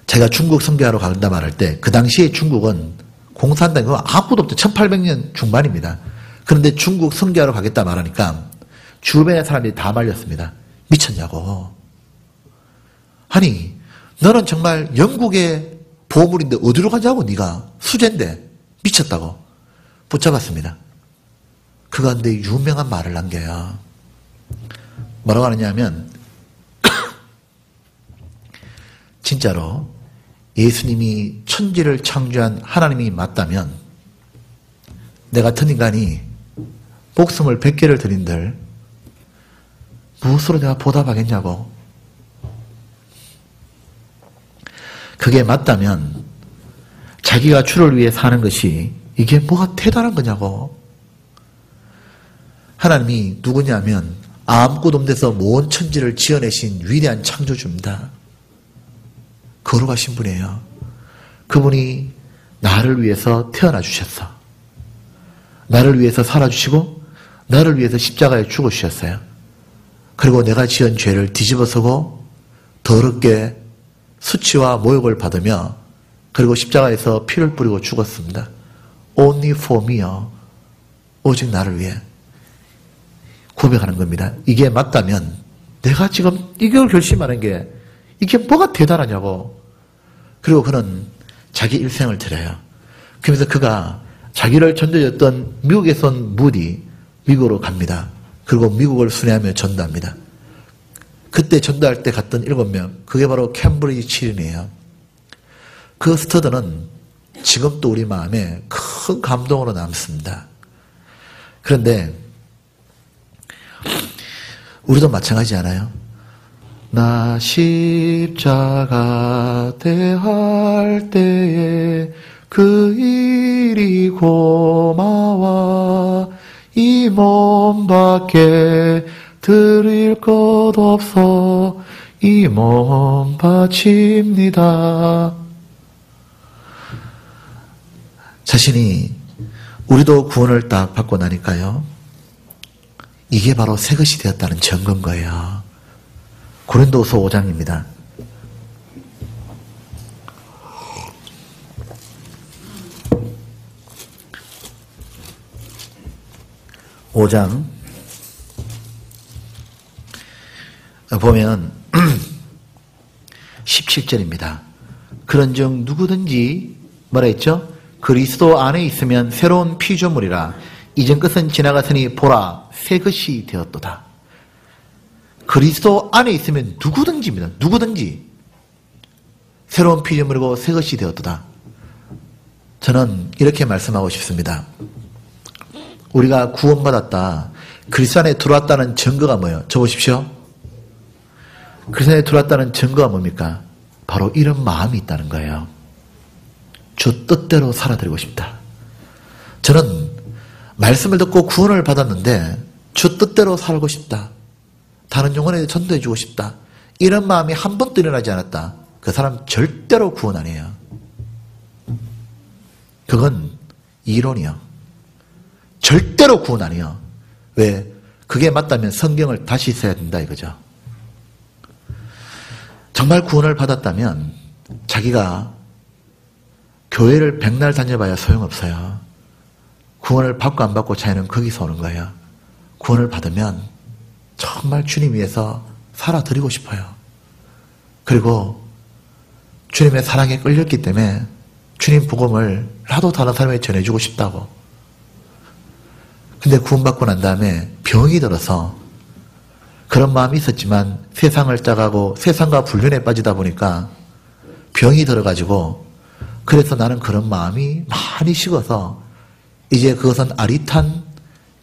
자기가 중국 선교하러 간다 말할 때 그 당시에 중국은 공산당이 아무도 없죠. 1800년 중반입니다. 그런데 중국 선교하러 가겠다 말하니까 주변의 사람들이 다 말렸습니다. 미쳤냐고. 아니 너는 정말 영국의 보물인데 어디로 가자고 네가 수재인데 미쳤다고 붙잡았습니다. 그가 근데 유명한 말을 남겨요. 뭐라고 하느냐면 진짜로 예수님이 천지를 창조한 하나님이 맞다면 내 같은 인간이 목숨을 100개를 드린들 무엇으로 내가 보답하겠냐고. 그게 맞다면 자기가 주를 위해 사는 것이 이게 뭐가 대단한 거냐고. 하나님이 누구냐면 아무것도 없는 데서 모든 천지를 지어내신 위대한 창조주입니다. 거룩하신 분이에요. 그분이 나를 위해서 태어나 주셨어. 나를 위해서 살아주시고 나를 위해서 십자가에 죽어주셨어요. 그리고 내가 지은 죄를 뒤집어서고 더럽게 수치와 모욕을 받으며 그리고 십자가에서 피를 뿌리고 죽었습니다. Only for me요. 오직 나를 위해 고백하는 겁니다. 이게 맞다면 내가 지금 이걸 결심하는 게 이게 뭐가 대단하냐고. 그리고 그는 자기 일생을 드려요. 그러면서 그가 자기를 전도했던 미국에서 온 무디 미국으로 갑니다. 그리고 미국을 순회하며 전도합니다. 그때 전도할 때 갔던 7명, 그게 바로 캠브리지 7인이에요. 그 스터드는 지금도 우리 마음에 큰 감동으로 남습니다. 그런데 우리도 마찬가지 않아요? 나 십자가 대할 때에 그 일이 고마워 이 몸밖에 드릴 것 없어 이 몸 바칩니다. 자신이 우리도 구원을 딱 받고 나니까요. 이게 바로 새 것이 되었다는 증거인 거예요. 고린도후서 5장입니다. 5장 보면 17절입니다. 그런즉 누구든지 뭐라 했죠? 그리스도 안에 있으면 새로운 피조물이라 이전 것은 지나갔으니 보라 새 것이 되었도다. 그리스도 안에 있으면 누구든지입니다. 누구든지 새로운 피조물이고 새 것이 되었도다. 저는 이렇게 말씀하고 싶습니다. 우리가 구원받았다. 그리스도 안에 들어왔다는 증거가 뭐예요? 적어보십시오. 그리스도 안에 들어왔다는 증거가 뭡니까? 바로 이런 마음이 있다는 거예요. 주 뜻대로 살아드리고 싶다. 저는 말씀을 듣고 구원을 받았는데 주 뜻대로 살고 싶다. 다른 영혼에 전도해주고 싶다. 이런 마음이 한 번도 일어나지 않았다. 그 사람 절대로 구원 아니에요. 그건 이론이요. 절대로 구원 아니에요. 왜? 그게 맞다면 성경을 다시 써야 된다 이거죠. 정말 구원을 받았다면 자기가 교회를 백날 다녀봐야 소용없어요. 구원을 받고 안 받고 차이는 거기서 오는 거예요. 구원을 받으면 정말 주님 위해서 살아드리고 싶어요. 그리고 주님의 사랑에 끌렸기 때문에 주님 복음을 나도 다른 사람에게 전해주고 싶다고. 근데 구원받고 난 다음에 병이 들어서 그런 마음이 있었지만 세상을 짜가고 세상과 불륜에 빠지다 보니까 병이 들어가지고 그래서 나는 그런 마음이 많이 식어서 이제 그것은 아릿한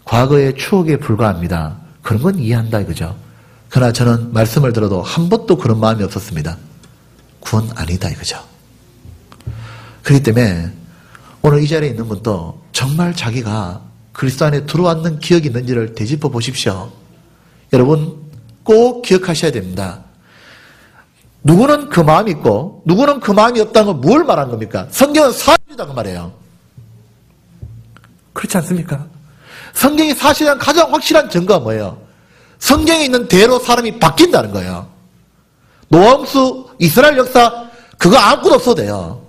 과거의 추억에 불과합니다. 그런 건 이해한다 이거죠. 그러나 저는 말씀을 들어도 한 번도 그런 마음이 없었습니다. 구원 아니다 이거죠. 그렇기 때문에 오늘 이 자리에 있는 분도 정말 자기가 그리스도 안에 들어왔는 기억이 있는지를 되짚어 보십시오. 여러분 꼭 기억하셔야 됩니다. 누구는 그 마음이 있고 누구는 그 마음이 없다는 건 뭘 말하는 겁니까? 성경은 사실이라고 말해요. 그렇지 않습니까? 성경이 사실한 가장 확실한 증거가 뭐예요? 성경에 있는 대로 사람이 바뀐다는 거예요. 노함수 이스라엘 역사 그거 아무것도 없어도 돼요.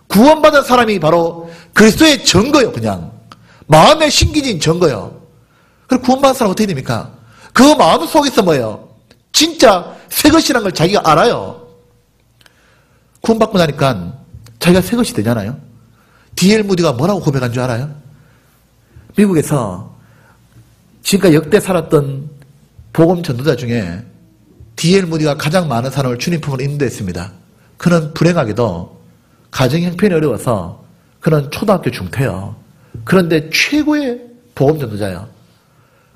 구원받은 사람이 바로 그리스도의 증거예요. 그냥 마음에 신기진 증거예요. 그리고 구원받은 사람 어떻게 됩니까? 그 마음 속에서 뭐예요? 진짜 새 것이라는 걸 자기가 알아요. 구원받고 나니까 자기가 새 것이 되잖아요. D.L. 무디가 뭐라고 고백한 줄 알아요? 미국에서 지금까지 역대 살았던 복음 전도자 중에 D.L. 무디가 가장 많은 사람을 주님 품으로 인도했습니다. 그는 불행하게도 가정 형편이 어려워서 그는 초등학교 중퇴요. 그런데 최고의 복음 전도자예요.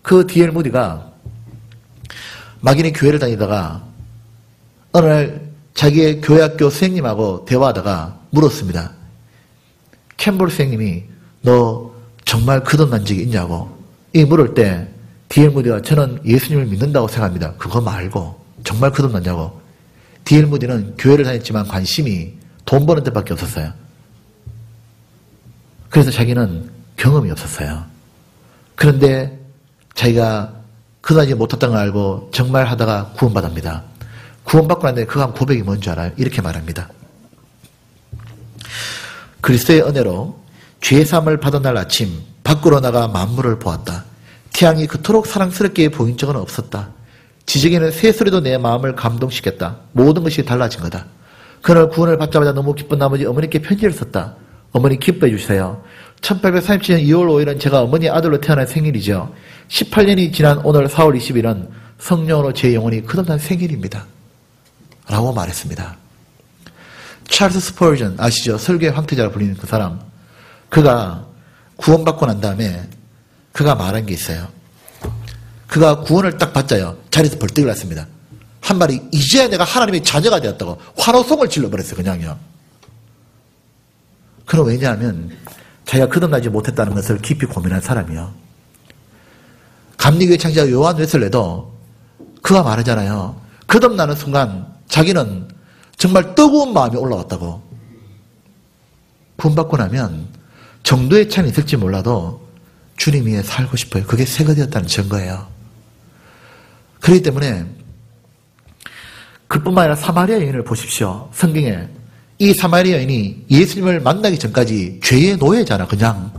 그 D.L. 무디가 막연히 교회를 다니다가 어느 날 자기의 교회학교 선생님하고 대화하다가 물었습니다. 캠볼 선생님이 너 정말 거듭난 적이 있냐고. 이 물을 때 D.L. 무디가 저는 예수님을 믿는다고 생각합니다. 그거 말고 정말 거듭났냐고. D.L. 무디는 교회를 다녔지만 관심이 돈 버는 데밖에 없었어요. 그래서 자기는 경험이 없었어요. 그런데 자기가 거듭나지 못했던 걸 알고 정말 하다가 구원받습니다. 구원받고 난 뒤에 그 한 고백이 뭔지 알아요? 이렇게 말합니다. 그리스도의 은혜로 죄 사함을 받은 날 아침 밖으로 나가 만물을 보았다. 태양이 그토록 사랑스럽게 보인 적은 없었다. 지저귀는 새소리도 내 마음을 감동시켰다. 모든 것이 달라진 거다. 그날 구원을 받자마자 너무 기쁜 나머지 어머니께 편지를 썼다. 어머니 기뻐해 주세요. 1837년 2월 5일은 제가 어머니 아들로 태어난 생일이죠. 18년이 지난 오늘 4월 20일은 성령으로 제 영혼이 거듭난 생일입니다. 라고 말했습니다. 찰스 스퍼전 아시죠? 설교의 황태자라 불리는 그 사람. 그가 구원받고 난 다음에 그가 말한 게 있어요. 그가 구원을 딱 받자요. 자리에서 벌떡 일어났습니다. 한 말이 이제 내가 하나님의 자녀가 되었다고 환호성을 질러버렸어요. 그냥요. 그럼 왜냐하면 자기가 거듭나지 못했다는 것을 깊이 고민한 사람이요. 감리교회 창시자 요한 웨슬레도 그가 말하잖아요. 거듭나는 순간 자기는 정말 뜨거운 마음이 올라왔다고. 구원받고 나면 정도의 차이는 있을지 몰라도 주님 위에 살고 싶어요. 그게 새가 되었다는 증거예요. 그렇기 때문에 그뿐만 아니라 사마리아 여인을 보십시오. 성경에 이 사마리아 여인이 예수님을 만나기 전까지 죄의 노예잖아. 그냥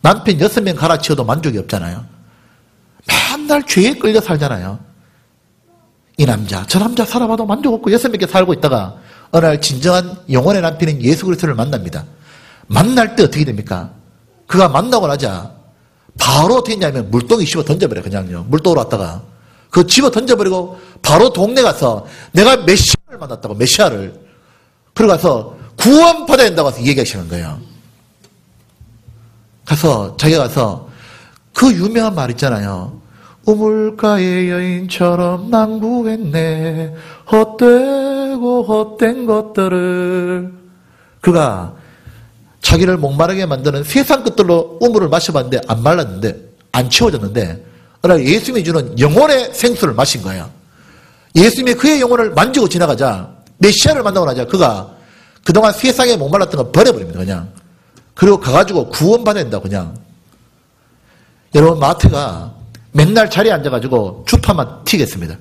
남편 6명 갈아치워도 만족이 없잖아요. 맨날 죄에 끌려 살잖아요. 이 남자 저 남자 살아봐도 만족 없고 6명께 살고 있다가 어느 날 진정한 영혼의 남편인 예수 그리스도를 만납니다. 만날 때 어떻게 됩니까? 그가 만나고 나자 바로 어떻게 했냐면 물동이 씹어 던져버려. 그냥요. 물동으로 왔다가 그거 집어 던져버리고 바로 동네 가서 내가 메시아를 만났다고. 메시아를. 그러고 가서 구원 받아야 된다고 해서 얘기하시는 거예요. 가서 자기가 가서 그 유명한 말 있잖아요. 우물가의 여인처럼 난구했네. 헛되고 헛된 것들을. 그가 자기를 목마르게 만드는 세상 것들로 우물을 마셔봤는데 안 말랐는데 안 채워졌는데 그러나 예수님이 주는 영혼의 생수를 마신 거예요. 예수님이 그의 영혼을 만지고 지나가자 메시아를 만나고 나자 그가 그동안 세상에 목말랐던 거 버려버립니다. 그냥. 그리고 가가지고 구원받아야 된다. 그냥. 여러분 마태가 맨날 자리에 앉아가지고 주파만 튀겠습니다.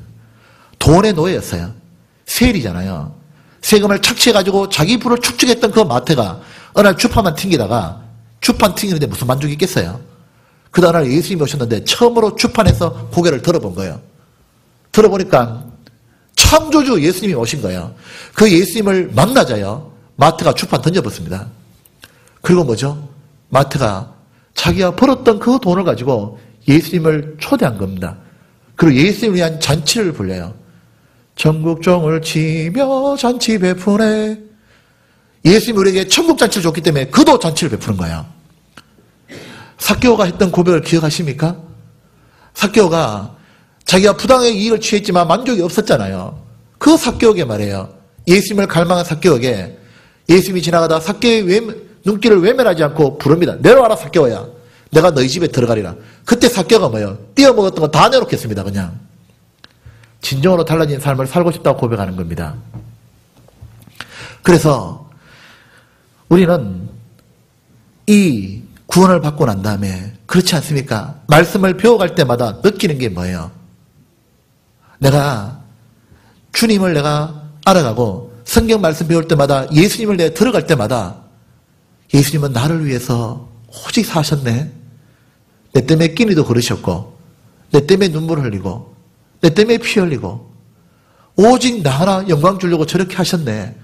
돈의 노예였어요. 세일이잖아요. 세금을 착취해가지고 자기 부를 축적했던 그 마태가 어느 날 주파만 튕기다가 주판 튕기는데 무슨 만족이 있겠어요. 그 다음날 예수님이 오셨는데 처음으로 주판에서 고개를 들어본 거예요. 들어보니까 창조주 예수님이 오신 거예요. 그 예수님을 만나자요. 마태가 주판 던져봤습니다. 그리고 뭐죠? 마태가 자기가 벌었던 그 돈을 가지고 예수님을 초대한 겁니다. 그리고 예수님을 위한 잔치를 불려요. 전국종을 치며 잔치 베푸네. 예수님이 우리에게 천국 잔치를 줬기 때문에 그도 잔치를 베푸는 거예요. 삭개오가 했던 고백을 기억하십니까? 삭개오가 자기가 부당하게 이익을 취했지만 만족이 없었잖아요. 그 삭개오에게 말해요. 예수님을 갈망한 삭개오에게 예수님이 지나가다 삭개오의 눈길을 외면하지 않고 부릅니다. 내려와라 삭개오야. 내가 너희 집에 들어가리라. 그때 삭개오가 뭐예요? 띄어먹었던 거 다 내놓겠습니다. 그냥. 진정으로 달라진 삶을 살고 싶다고 고백하는 겁니다. 그래서 우리는 이 구원을 받고 난 다음에 그렇지 않습니까? 말씀을 배워갈 때마다 느끼는 게 뭐예요? 내가 주님을 내가 알아가고 성경 말씀 배울 때마다 예수님을 내가 들어갈 때마다 예수님은 나를 위해서 오직 사셨네. 내 때문에 끼니도 걸으셨고 내 때문에 눈물 흘리고 내 때문에 피 흘리고 오직 나 하나 영광 주려고 저렇게 하셨네.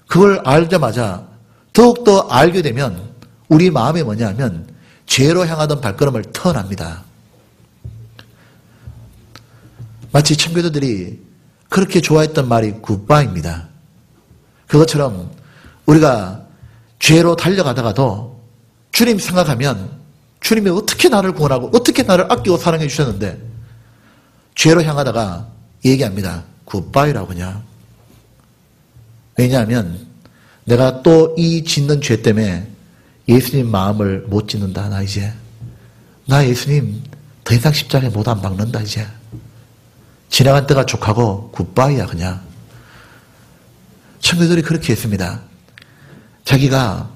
그걸 알자마자 더욱더 알게 되면 우리 마음이 뭐냐면 죄로 향하던 발걸음을 턴합니다. 마치 청교도들이 그렇게 좋아했던 말이 굿바입니다. 그것처럼 우리가 죄로 달려가다가도 주님 생각하면 주님이 어떻게 나를 구원하고 어떻게 나를 아끼고 사랑해 주셨는데 죄로 향하다가 얘기합니다. 굿바이라고 그냥. 왜냐하면 내가 또 이 짓는 죄 때문에 예수님 마음을 못 짓는다. 나 이제 나 예수님 더 이상 십자가에 못 안 박는다 이제. 지나간 때가 족하고 굿바이야 그냥. 청교도들이 그렇게 했습니다. 자기가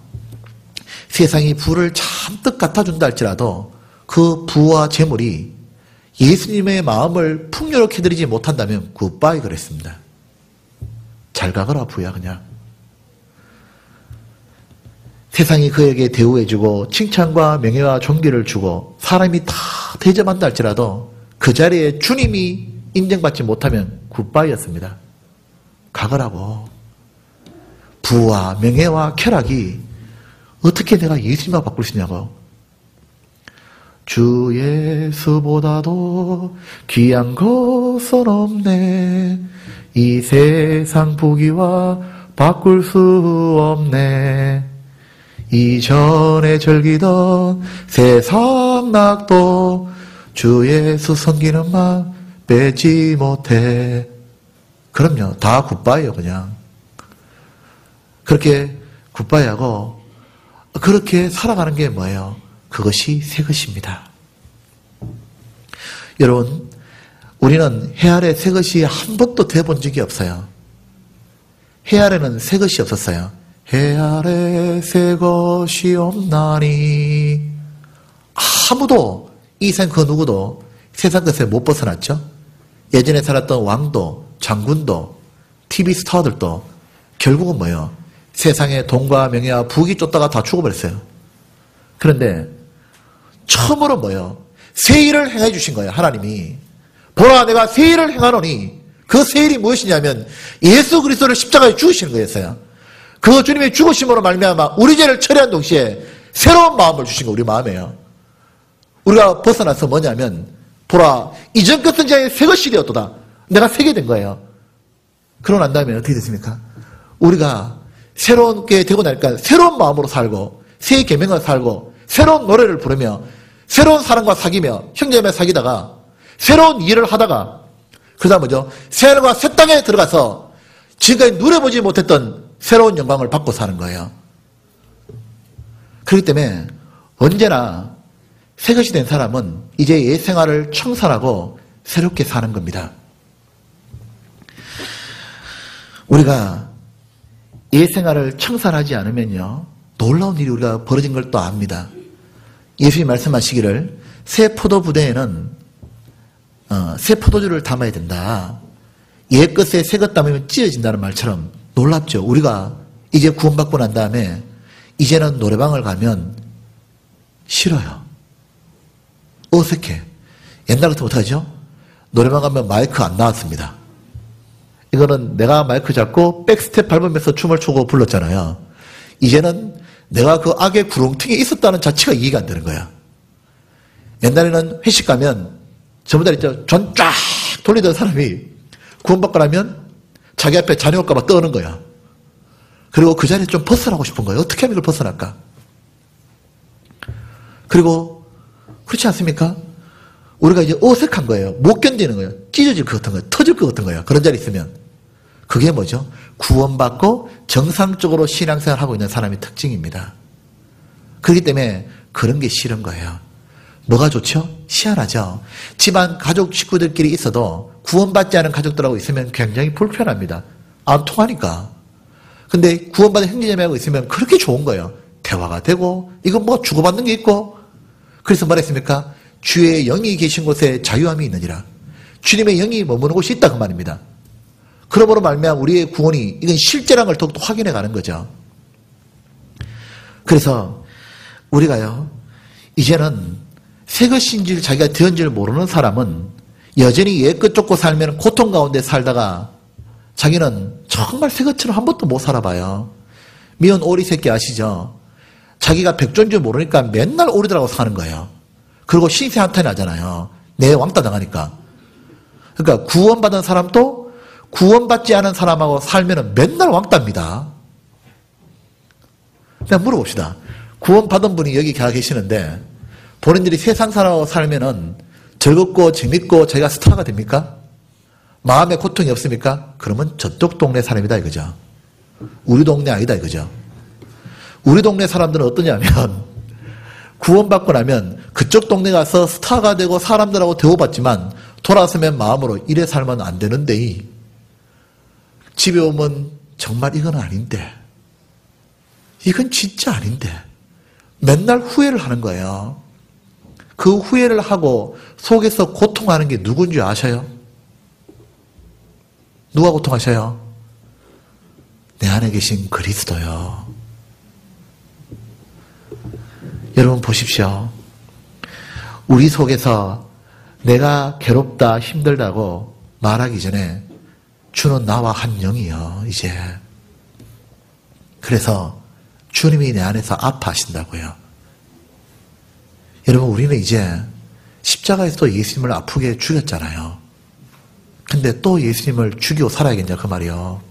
세상이 부를 잔뜩 갖다 준다 할지라도 그 부와 재물이 예수님의 마음을 풍요롭게 해드리지 못한다면 굿바이 그랬습니다. 잘 가거라 부야 그냥. 세상이 그에게 대우해주고 칭찬과 명예와 존귀를 주고 사람이 다 대접한다 할지라도 그 자리에 주님이 인정받지 못하면 굿바이였습니다. 가거라고. 부와 명예와 쾌락이 어떻게 내가 예수님과 바꿀 수 있냐고. 주 예수보다도 귀한 것은 없네. 이 세상 부귀와 바꿀 수 없네. 이전에 즐기던 세상 낙도 주 예수 섬기는 마음 빼지 못해. 그럼요. 다 굿바이요 그냥. 그렇게 굿바이하고 그렇게 살아가는 게 뭐예요? 그것이 새 것입니다. 여러분, 우리는 해 아래 새 것이 한 번도 돼본 적이 없어요. 해 아래는 새 것이 없었어요. 해 아래 새 것이 없나니. 아무도 이생 그 누구도 세상 것에 못 벗어났죠. 예전에 살았던 왕도 장군도 TV 스타들도 결국은 뭐예요? 세상의 돈과 명예와 부귀 쫓다가 다 죽어버렸어요. 그런데 처음으로 뭐예요? 새 일을 행해 주신 거예요. 하나님이. 보라 내가 새 일을 행하노니 그 새 일이 무엇이냐면 예수 그리스도를 십자가에 죽으시는 거였어요. 그 주님의 죽으심으로 말미암아 우리 죄를 처리한 동시에 새로운 마음을 주신 거 우리 마음이에요. 우리가 벗어나서 뭐냐면 보라 이전 것은 자의 새 것이 되었도다. 내가 새게 된 거예요. 그러고 난 다음에 어떻게 됐습니까? 우리가 새로운 게 되고 나니까 새로운 마음으로 살고 새 계명을 살고 새로운 노래를 부르며 새로운 사람과 사귀며 형제매 사귀다가 새로운 일을 하다가 그 다음 뭐죠? 새하늘과 새 땅에 들어가서 지금까지 누려보지 못했던 새로운 영광을 받고 사는 거예요. 그렇기 때문에 언제나 새것이 된 사람은 이제 옛 생활을 청산하고 새롭게 사는 겁니다. 우리가 옛 생활을 청산하지 않으면요 놀라운 일이 우리가 벌어진 걸 또 압니다. 예수님이 말씀하시기를 새 포도부대에는 새 포도주를 담아야 된다. 옛 것에 새 것 담으면 찢어진다는 말처럼 놀랍죠. 우리가 이제 구원받고 난 다음에 이제는 노래방을 가면 싫어요. 어색해. 옛날 같으면 어떡하죠? 노래방 가면 마이크 안 나왔습니다. 이거는 내가 마이크 잡고 백스텝 밟으면서 춤을 추고 불렀잖아요. 이제는 내가 그 악의 구렁텅이에 있었다는 자체가 이해가 안 되는 거야. 옛날에는 회식 가면 전부 다 있죠. 전 쫙 돌리던 사람이 구원받고 나면 자기 앞에 자녀 올까 봐 떠는 거야. 그리고 그 자리에 좀 벗어나고 싶은 거예요. 어떻게 하면 이걸 벗어날까? 그리고 그렇지 않습니까? 우리가 이제 어색한 거예요. 못 견디는 거예요. 찢어질 것 같은 거예요. 터질 것 같은 거예요. 그런 자리 있으면. 그게 뭐죠? 구원받고 정상적으로 신앙생활하고 있는 사람의 특징입니다. 그렇기 때문에 그런 게 싫은 거예요. 뭐가 좋죠? 희한하죠? 집안 가족 식구들끼리 있어도 구원받지 않은 가족들하고 있으면 굉장히 불편합니다. 안 통하니까. 근데 구원받은 형제자매하고 있으면 그렇게 좋은 거예요. 대화가 되고 이건 뭐 주고받는 게 있고. 그래서 말했습니까? 주의 영이 계신 곳에 자유함이 있느니라. 주님의 영이 머무는 곳이 있다 그 말입니다. 그러므로 말미암아 우리의 구원이 이건 실제라는 걸 더욱더 확인해 가는 거죠. 그래서 우리가요 이제는 새 것인지를 자기가 되었는지를 모르는 사람은 여전히 옛것 쫓고 살면 고통 가운데 살다가 자기는 정말 새 것처럼 한 번도 못 살아봐요. 미운 오리 새끼 아시죠? 자기가 백조인 줄 모르니까 맨날 오리들하고 사는 거예요. 그리고 신세 한탄이 나잖아요. 내 왕따 당하니까. 그러니까 구원받은 사람도 구원받지 않은 사람하고 살면 맨날 왕따입니다. 그냥 물어봅시다. 구원받은 분이 여기 계시는데 본인들이 세상 사람하고 살면은 즐겁고 재밌고 자기가 스타가 됩니까? 마음에 고통이 없습니까? 그러면 저쪽 동네 사람이다 이거죠. 우리 동네 아니다 이거죠. 우리 동네 사람들은 어떠냐면 구원받고 나면 그쪽 동네 가서 스타가 되고 사람들하고 대우받지만 돌아서면 마음으로 이래 살면 안 되는데 집에 오면 정말 이건 아닌데 이건 진짜 아닌데 맨날 후회를 하는 거예요. 그 후회를 하고 속에서 고통하는 게 누군지 아셔요? 누가 고통하셔요? 내 안에 계신 그리스도요. 여러분 보십시오. 우리 속에서 내가 괴롭다 힘들다고 말하기 전에 주는 나와 한 영이요. 이제 그래서 주님이 내 안에서 아파하신다고요. 여러분 우리는 이제 십자가에서도 예수님을 아프게 죽였잖아요. 근데 또 예수님을 죽이고 살아야겠냐 그 말이요.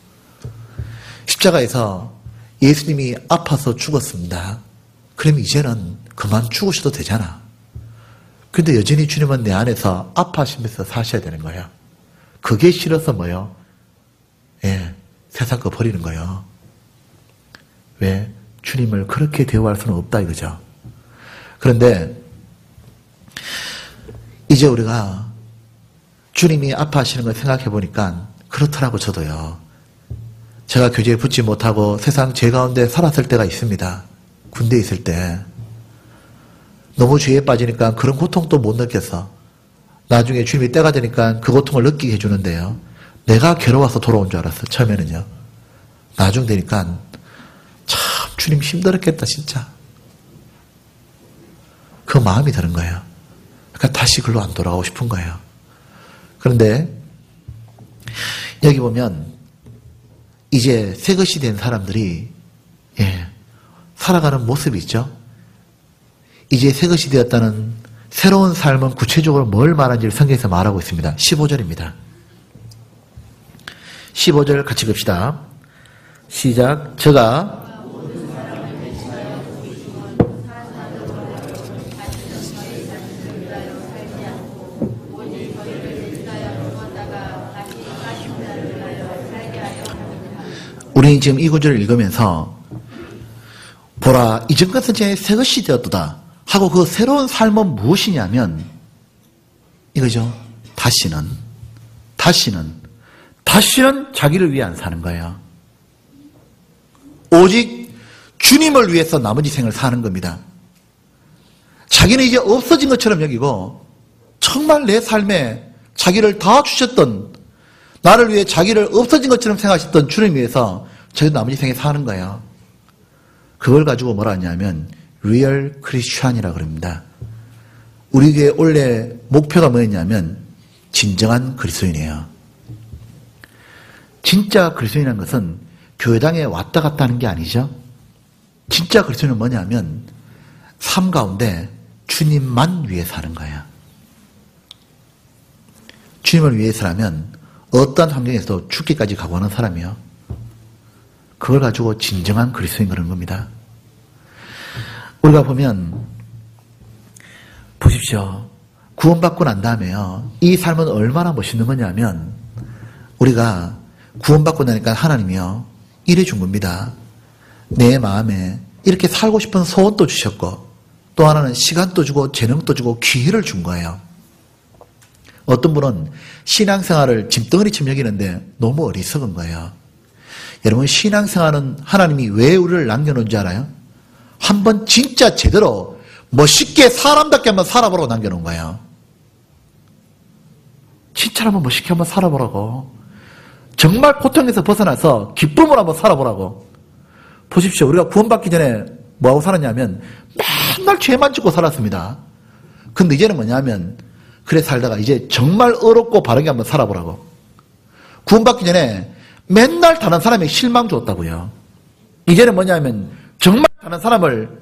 십자가에서 예수님이 아파서 죽었습니다. 그럼 이제는 그만 죽으셔도 되잖아. 근데 여전히 주님은 내 안에서 아파하시면서 사셔야 되는 거예요. 그게 싫어서 뭐요? 예, 세상 거 버리는 거예요. 왜? 주님을 그렇게 대우할 수는 없다 이거죠. 그런데 이제 우리가 주님이 아파하시는 걸 생각해 보니까 그렇더라고 저도요. 제가 교제에 붙지 못하고 세상 죄 가운데 살았을 때가 있습니다. 군대에 있을 때 너무 죄에 빠지니까 그런 고통도 못 느꼈어. 나중에 주님이 때가 되니까 그 고통을 느끼게 해주는데요. 내가 괴로워서 돌아온 줄 알았어. 처음에는요. 나중 되니까 참 주님 힘들었겠다 진짜. 그 마음이 드는 거예요. 그러니까 다시 글로 안 돌아가고 싶은 거예요. 그런데 여기 보면 이제 새것이 된 사람들이 살아가는 모습이 있죠. 이제 새것이 되었다는 새로운 삶은 구체적으로 뭘 말하는지를 성경에서 말하고 있습니다. 15절입니다. 15절 같이 봅시다. 시작. 저가 우리는 지금 이 구절을 읽으면서 보라 이전 것은 제 새것이 되었도다 하고 그 새로운 삶은 무엇이냐면 이거죠. 다시는 자기를 위해 안 사는 거예요. 오직 주님을 위해서 나머지 생을 사는 겁니다. 자기는 이제 없어진 것처럼 여기고 정말 내 삶에 자기를 다 주셨던 나를 위해 자기를 없어진 것처럼 생각하셨던 주님 위해서 자기도 나머지 생에 사는 거예요. 그걸 가지고 뭐라 하냐면 리얼 크리스찬이라고 그럽니다. 우리 교회 원래 목표가 뭐였냐면 진정한 그리스도인이에요. 진짜 그리스도인이라는 것은 교회당에 왔다 갔다 하는 게 아니죠. 진짜 그리스도인은 뭐냐면 삶 가운데 주님만 위해 사는 거예요. 주님을 위해서라면 어떤 환경에서도 죽기까지 각오하는 사람이요. 그걸 가지고 진정한 그리스도인 그런 겁니다. 우리가 보면 보십시오. 구원받고 난 다음에요. 이 삶은 얼마나 멋있는 거냐면 우리가 구원받고 나니까 하나님이요. 이래 준 겁니다. 내 마음에 이렇게 살고 싶은 소원도 주셨고 또 하나는 시간도 주고 재능도 주고 기회를 준 거예요. 어떤 분은 신앙생활을 짐덩어리처럼 여기는데 너무 어리석은 거예요. 여러분 신앙생활은 하나님이 왜 우리를 남겨놓은 줄 알아요? 한번 진짜 제대로 멋있게 사람답게 한번 살아보라고 남겨놓은 거예요. 진짜 한번 멋있게 한번 살아보라고. 정말 고통에서 벗어나서 기쁨을 한번 살아보라고. 보십시오. 우리가 구원받기 전에 뭐하고 살았냐면 맨날 죄만 짓고 살았습니다. 근데 이제는 뭐냐면 그래 살다가 이제 정말 어렵고 바르게 한번 살아보라고. 구원받기 전에 맨날 다른 사람에게 실망 줬다고요. 이제는 뭐냐면 정말 다른 사람을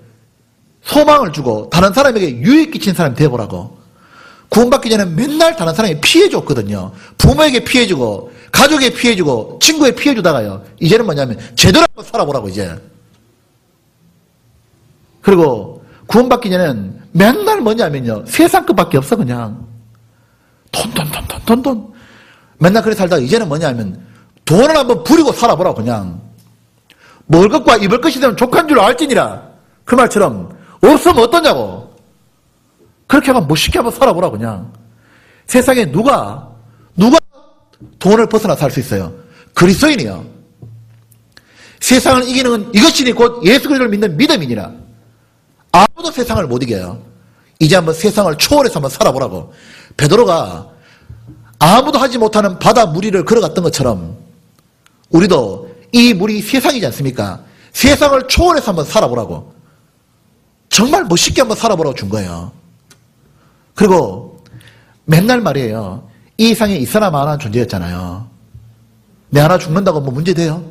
소망을 주고 다른 사람에게 유익 끼친 사람이 되어보라고. 구원받기 전에 맨날 다른 사람에게 피해 줬거든요. 부모에게 피해 주고 가족에게 피해 주고 친구에게 피해 주다가요. 이제는 뭐냐면 제대로 한번 살아보라고 이제. 그리고 구원받기 전에는 맨날 뭐냐면요. 세상 것밖에 없어 그냥. 돈. 맨날 그래 살다가 이제는 뭐냐면 돈을 한번 부리고 살아보라고 그냥. 먹을 것과 입을 것이 되면 족한 줄 알지니라. 그 말처럼 없으면 어떠냐고. 그렇게 하면 멋있게 한번 살아보라 그냥. 세상에 누가 돈을 벗어나 살 수 있어요? 그리스도인이요. 세상을 이기는 건 이것이니 곧 예수 그리스도를 믿는 믿음이니라. 아무도 세상을 못 이겨요. 이제 한번 세상을 초월해서 한번 살아보라고. 베드로가 아무도 하지 못하는 바다 무리를 걸어갔던 것처럼 우리도 이 물이 세상이지 않습니까? 세상을 초월해서 한번 살아보라고. 정말 멋있게 한번 살아보라고 준 거예요. 그리고 맨날 말이에요. 이 세상에 있어나 마나 존재였잖아요. 내 하나 죽는다고 뭐 문제돼요?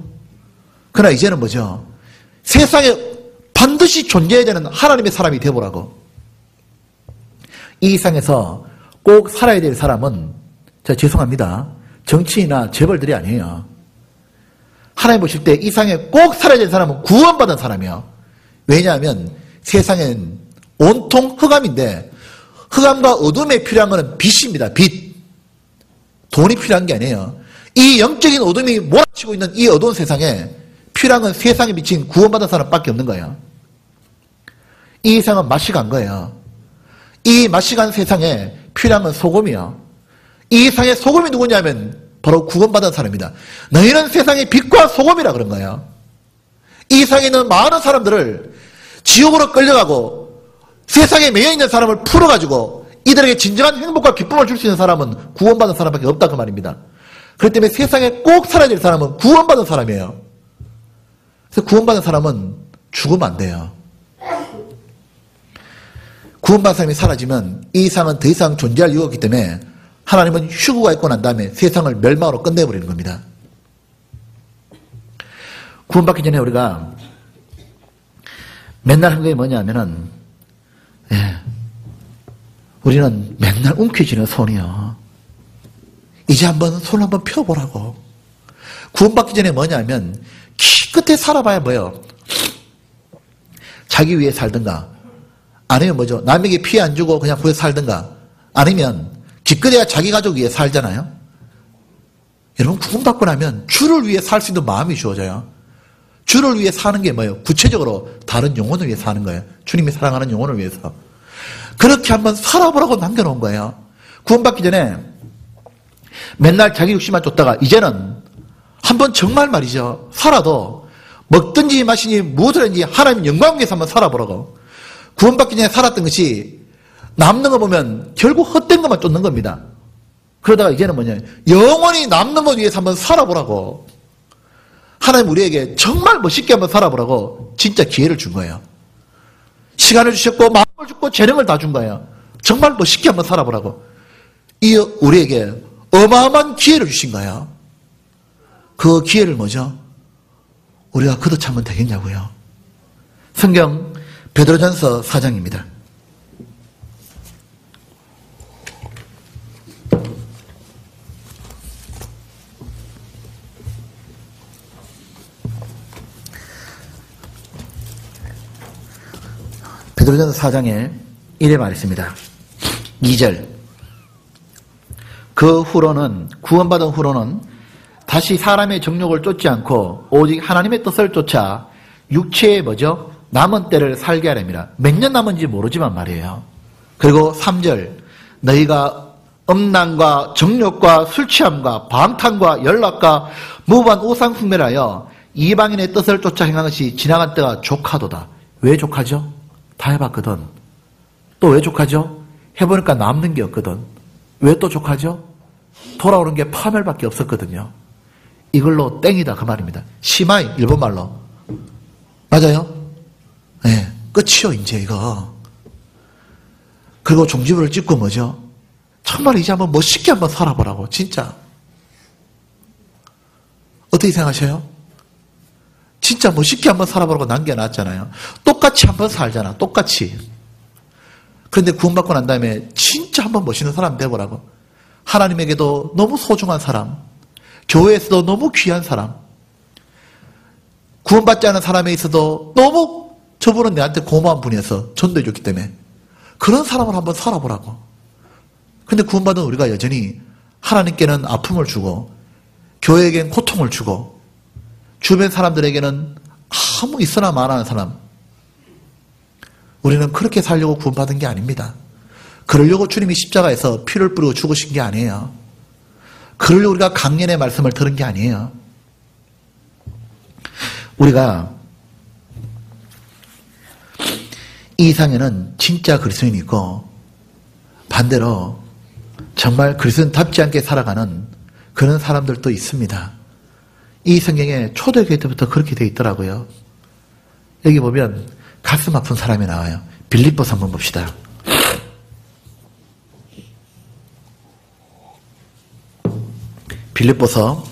그러나 이제는 뭐죠? 세상에 반드시 존재해야 되는 하나님의 사람이 되어보라고. 이 세상에서 꼭 살아야 될 사람은, 죄송합니다, 정치인이나 재벌들이 아니에요. 하나님 보실 때 이 세상에 꼭 살아야 될 사람은 구원받은 사람이에요. 왜냐하면 세상엔 온통 흑암인데 흑암과 어둠에 필요한 것은 빛입니다. 빛. 돈이 필요한 게 아니에요. 이 영적인 어둠이 몰아치고 있는 이 어두운 세상에 필요한 건 세상에 미친 구원받은 사람밖에 없는 거예요. 이 세상은 맛이 간 거예요. 이 맛이 간 세상에 필요한 건 소금이요. 이 세상의 소금이 누구냐면 바로 구원받은 사람입니다. 너희는 세상의 빛과 소금이라 그런 거예요. 이 세상에 있는 많은 사람들을 지옥으로 끌려가고 세상에 매여있는 사람을 풀어가지고 이들에게 진정한 행복과 기쁨을 줄 수 있는 사람은 구원받은 사람밖에 없다 그 말입니다. 그렇기 때문에 세상에 꼭 살아야 될 사람은 구원받은 사람이에요. 그래서 구원받은 사람은 죽으면 안 돼요. 구원받은 사람이 사라지면 이 이상은 더 이상 존재할 이유가 없기 때문에 하나님은 휴구가 있고 난 다음에 세상을 멸망으로 끝내버리는 겁니다. 구원받기 전에 우리가 맨날 한 게 뭐냐면은, 우리는 맨날 움켜쥐는 손이요. 이제 한번 손을 한번 펴보라고. 구원받기 전에 뭐냐면 기껏해 살아봐야 뭐예요? 자기 위해 살든가, 아니면 뭐죠? 남에게 피해 안 주고 그냥 구해 살든가, 아니면 기껏해야 자기 가족 위해 살잖아요. 여러분 구원받고 나면 주를 위해 살 수 있는 마음이 주어져요. 주를 위해 사는 게 뭐예요? 구체적으로 다른 영혼을 위해 사는 거예요. 주님이 사랑하는 영혼을 위해서. 그렇게 한번 살아보라고 남겨놓은 거예요. 구원받기 전에 맨날 자기 욕심만 쫓다가 이제는 한번 정말 말이죠. 살아도 먹든지 마시든지 무엇을 하든지 하나님 영광 위해서 한번 살아보라고. 구원받기 전에 살았던 것이 남는 거 보면 결국 헛된 것만 쫓는 겁니다. 그러다가 이제는 뭐냐, 영원히 남는 것 위해서 한번 살아보라고. 하나님 우리에게 정말 멋있게 한번 살아보라고 진짜 기회를 준 거예요. 시간을 주셨고 마음을 주고 재능을 다 준 거예요. 정말 멋있게 한번 살아보라고. 이 우리에게 어마어마한 기회를 주신 거예요. 그 기회를 뭐죠? 우리가 걷어차면 되겠냐고요. 성경 베드로전서 4장입니다. 베드로전서 4장에 이래 말했습니다. 2절. 그 후로는, 구원받은 후로는 다시 사람의 정욕을 쫓지 않고 오직 하나님의 뜻을 쫓아 육체의 뭐죠? 남은 때를 살게 하렵니다. 몇 년 남은지 모르지만 말이에요. 그리고 3절. 너희가 음란과 정욕과 술취함과 방탕과 연락과 무고한 우상 숭배하여 이방인의 뜻을 쫓아 행한 것이 지나간 때가 족하도다. 왜 족하죠? 다 해봤거든. 또 왜 족하죠? 해보니까 남는 게 없거든. 왜 또 족하죠? 돌아오는 게 파멸밖에 없었거든요. 이걸로 땡이다 그 말입니다. 시마이 일본말로. 맞아요? 네, 끝이요 이제 이거. 그리고 종지부를 찍고 뭐죠? 정말 이제 한번 멋있게 한번 살아보라고. 진짜. 어떻게 생각하셔요? 진짜 멋있게 한번 살아보라고 남겨놨잖아요. 똑같이 한번 살잖아. 똑같이. 그런데 구원받고 난 다음에 진짜 한번 멋있는 사람 되보라고. 하나님에게도 너무 소중한 사람, 교회에서도 너무 귀한 사람, 구원받지 않은 사람에 있어도 너무 저분은 내한테 고마운 분이어서 전도해 줬기 때문에 그런 사람을 한번 살아보라고. 근데 구원받은 우리가 여전히 하나님께는 아픔을 주고 교회에겐 고통을 주고 주변 사람들에게는 아무 있으나 마나한 사람, 우리는 그렇게 살려고 구원받은 게 아닙니다. 그러려고 주님이 십자가에서 피를 뿌리고 죽으신 게 아니에요. 그러려고 우리가 강연의 말씀을 들은 게 아니에요. 우리가 이 세상에는 진짜 그리스도인이 있고 반대로 정말 그리스도인답지 않게 살아가는 그런 사람들도 있습니다. 이 성경에 초대교회 때부터 그렇게 되어 있더라고요. 여기 보면 가슴 아픈 사람이 나와요. 빌립보서 한번 봅시다. 빌립보서